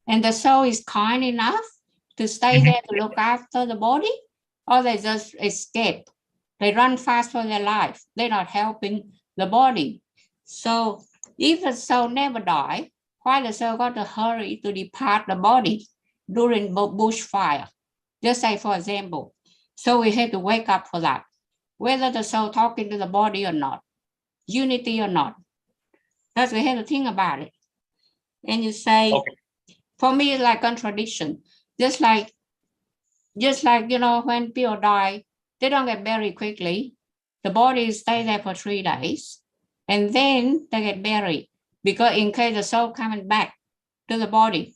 and the soul is kind enough to stay Mhm. there to look after the body, or they just escape. They run fast for their life. They're not helping the body. So if the soul never die, why the soul got to hurry to depart the body during bushfire? Just say, for example. So we have to wake up for that. Whether the soul talking to the body or not, unity or not. That's we have to think about it. And you say, Okay. for me, it's like contradiction. Just like when people die, they don't get buried quickly. The body stay there for 3 days, and then they get buried because in case the soul coming back to the body.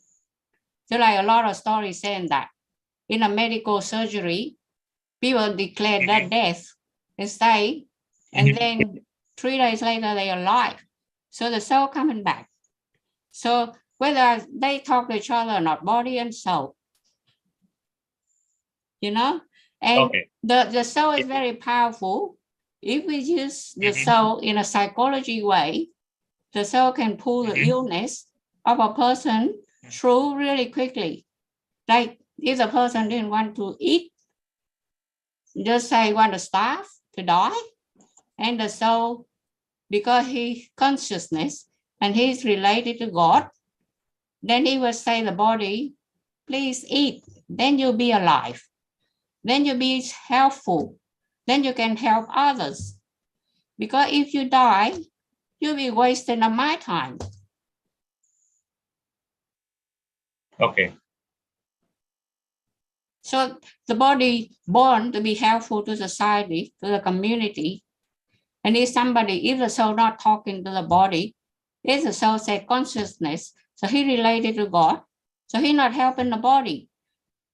So like a lot of stories saying that in a medical surgery, people declare that death and stay, and then 3 days later they are alive. So the soul coming back. So whether they talk to each other or not, body and soul, and Okay. the soul is very powerful. If we use the soul in a psychology way, the soul can pull the illness of a person through really quickly. Like if the person didn't want to eat, just say want to starve to die, and the soul, because he consciousness and he's related to God, then he will say the body, please eat, then you'll be alive. Then you'll be helpful. Then you can help others. Because if you die, you'll be wasting of my time. Okay. So the body born to be helpful to society, to the community. And if the soul not talking to the body, if the soul said consciousness, so he related to God, so he not helping the body.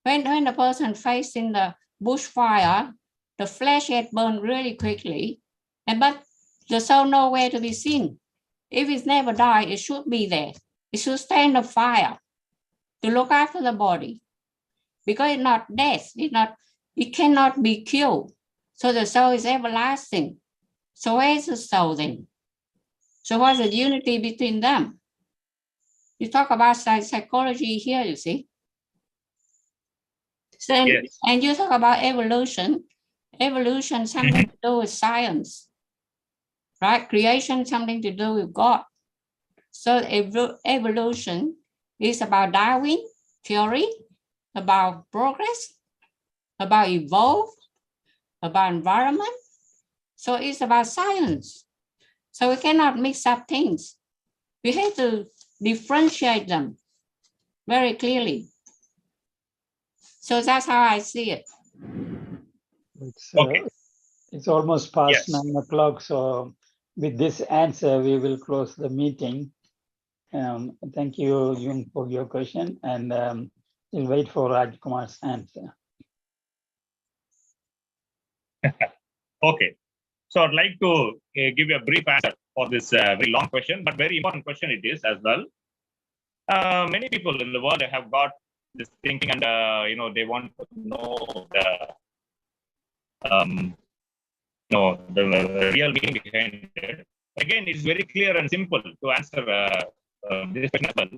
When the person facing the bushfire, the flesh get burned really quickly, but the soul nowhere to be seen. If it's never died, it should be there. It should stay in the fire to look after the body. Because it's not death, it cannot be killed. So the soul is everlasting. So where is the soul then? So what's the unity between them? You talk about psychology here, you see. So, Yes. and you talk about evolution. Evolution, something to do with science, right? Creation, something to do with God. So evolution is about Darwin theory, about progress, about evolve, about environment. So it's about science. So we cannot mix up things. We have to differentiate them very clearly. So that's how I see it. Okay. It's almost past Yes. 9 o'clock. So with this answer, we will close the meeting. Thank you, Jung, for your question. And we'll wait for Rajkumar's answer. Okay. So I'd like to give you a brief answer for this very long question, but very important question it is as well. Many people in the world have got this thinking, and they want to know the real meaning behind it. Again, it's very clear and simple to answer this question as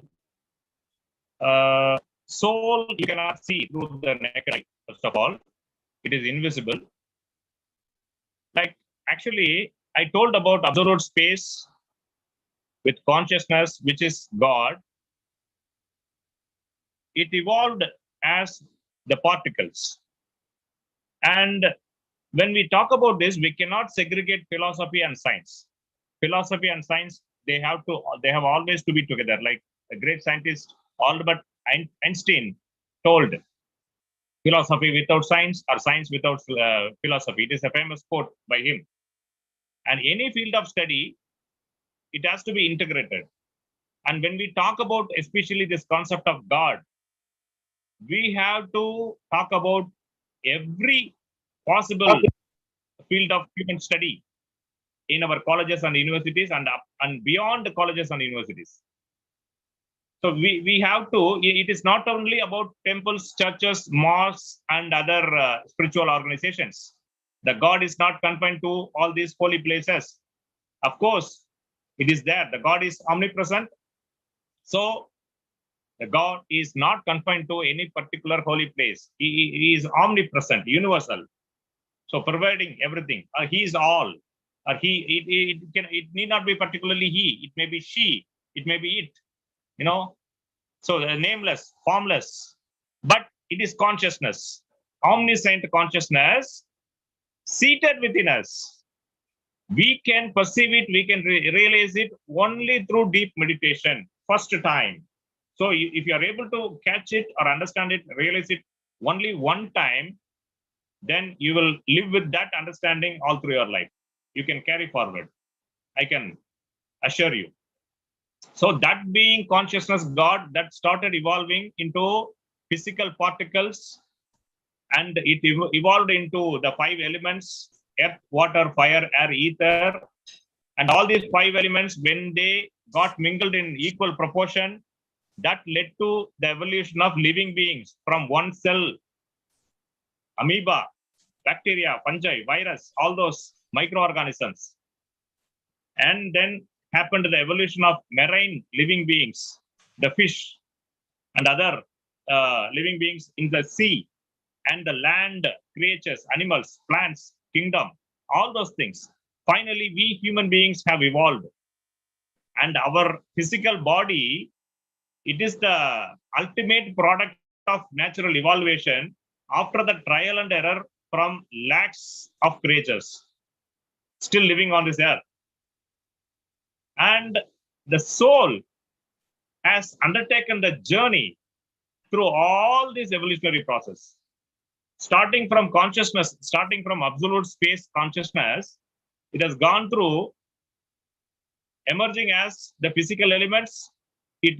well. Soul you cannot see through the naked eye. First of all, it is invisible. Like Actually, I told about absolute space with consciousness, which is God. It evolved as the particles. And when we talk about this, we cannot segregate philosophy and science. Philosophy and science, they have always to be together. Like a great scientist Albert Einstein told, philosophy without science or science without philosophy. It is a famous quote by him. And any field of study, it has to be integrated. And when we talk about especially this concept of God, we have to talk about every possible field of human study in our colleges and universities and beyond the colleges and universities. So we have to, it is not only about temples, churches, mosques, and other spiritual organizations. The God is not confined to all these holy places. Of course, it is there. The God is omnipresent. So the God is not confined to any particular holy place. He is omnipresent, universal. So providing everything. He is all. Or it need not be particularly he. It may be she. It may be it. You know. So nameless, formless. But it is consciousness. Omniscient consciousness seated within us. We can perceive it, we can realize it only through deep meditation, first time. So if you are able to catch it or understand it, realize it only one time, then you will live with that understanding all through your life. You can carry forward. I can assure you. So that being consciousness, God, that started evolving into physical particles, and it evolved into the 5 elements: earth, water, fire, air, ether. And all these 5 elements, when they got mingled in equal proportion, that led to the evolution of living beings from one cell, amoeba, bacteria, fungi, virus, all those microorganisms. And then happened the evolution of marine living beings, the fish and other living beings in the sea, and the land creatures, animals, plants, kingdom, all those things. Finally, we human beings have evolved. And our physical body, it is the ultimate product of natural evaluation after the trial and error from lakhs of creatures still living on this earth. And the soul has undertaken the journey through all this evolutionary process. Starting from consciousness, starting from absolute space consciousness, it has gone through emerging as the physical elements. It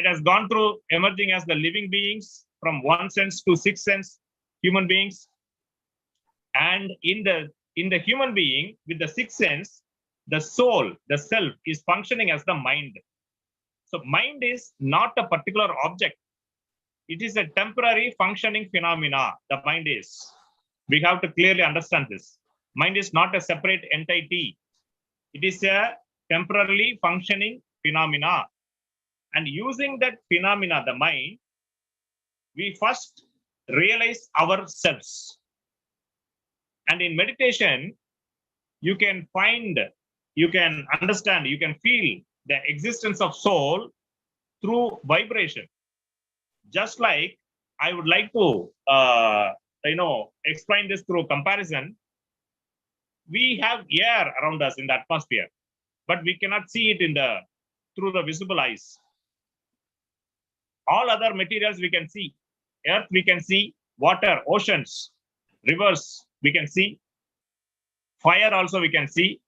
has gone through emerging as the living beings from 1 sense to 6 sense human beings. And in the human being with the 6th sense, the soul, the self, is functioning as the mind. So mind is not a particular object. It is a temporary functioning phenomena. The mind is. We have to clearly understand this. Mind is not a separate entity. It is a temporarily functioning phenomena. And using that phenomena, the mind, we first realize ourselves. And in meditation, you can find, you can understand, you can feel the existence of soul through vibration. Just like I would like to, explain this through comparison. We have air around us in the atmosphere, but we cannot see it through the visible eyes. All other materials we can see. Earth we can see, water, oceans, rivers we can see. Fire also we can see.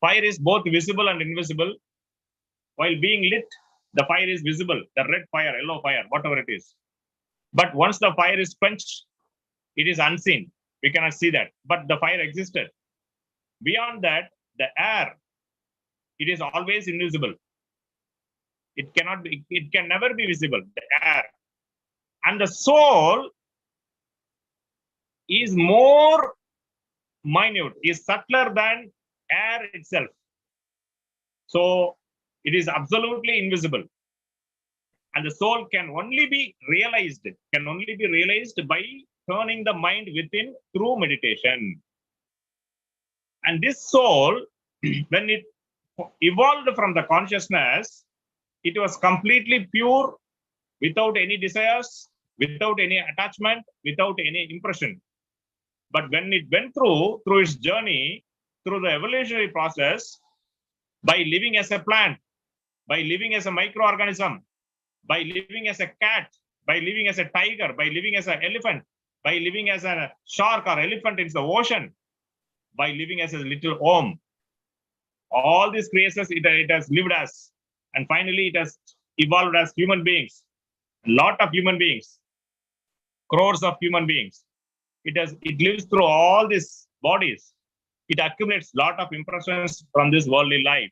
Fire is both visible and invisible. While being lit, the fire is visible, the red fire, yellow fire, whatever it is. But once the fire is quenched, it is unseen. We cannot see that, but the fire existed. Beyond that, the air, it is always invisible. It can never be visible, the air. And the soul is more minute, is subtler than air itself. So it is absolutely invisible. And the soul can only be realized by turning the mind within through meditation. And this soul, when it evolved from the consciousness, it was completely pure, without any desires, without any attachment, without any impression. But when it went through its journey, through the evolutionary process, by living as a plant, by living as a microorganism, by living as a cat, by living as a tiger, by living as an elephant, by living as a shark or elephant in the ocean, by living as a little worm. All these creatures it has lived as, and finally it has evolved as human beings. A lot of human beings, crores of human beings. It lives through all these bodies. It accumulates a lot of impressions from this worldly life.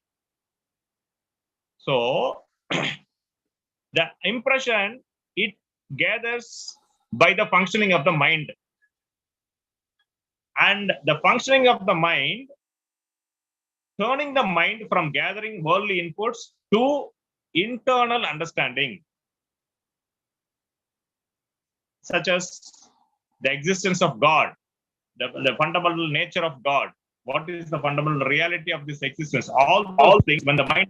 So the impression it gathers by the functioning of the mind. And the functioning of the mind, turning the mind from gathering worldly inputs to internal understanding, such as the existence of God, the fundamental nature of God. What is the fundamental reality of this existence? All those things, when the mind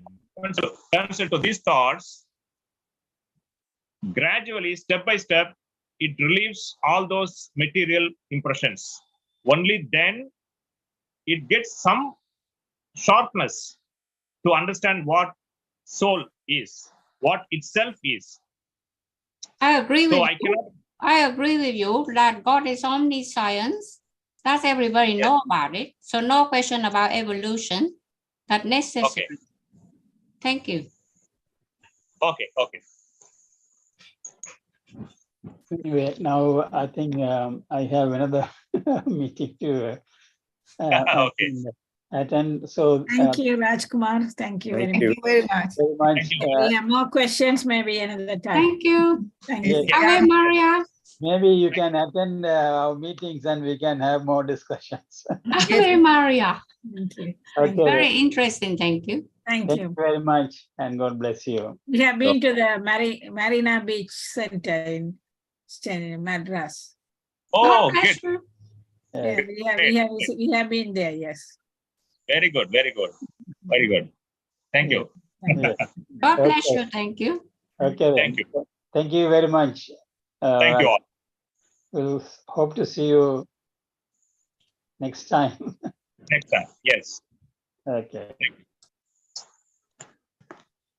turns into these thoughts, gradually, step by step, it relieves all those material impressions. Only then it gets some sharpness to understand what soul is, what itself is. I agree So with I you. cannot. I agree with you that God is omniscience. That's everybody know about it. So no question about evolution. That's necessary. Okay. Thank you. Okay. Anyway, now I think I have another meeting to Okay. attend. So Thank you, Rajkumar. Thank you Thank very you. much. Very much. very much. We have more questions, maybe another time. Thank you. Thank you. Ave Maria. Maybe you can attend our meetings and we can have more discussions. Ave Maria. Thank you. Okay. Very interesting. Thank you. Thank Thank you. you very much and God bless you. We have been to the Marina Beach Center in Madras. Oh, God bless good. you. Yeah, we have been there, yes. Very good. Very good. Very good. Thank you. Yes. God bless Okay. you. Thank you. Okay. Thank you. Thank you very much. Thank you all. We'll hope to see you next time. Next time. Yes. Okay. Thank you.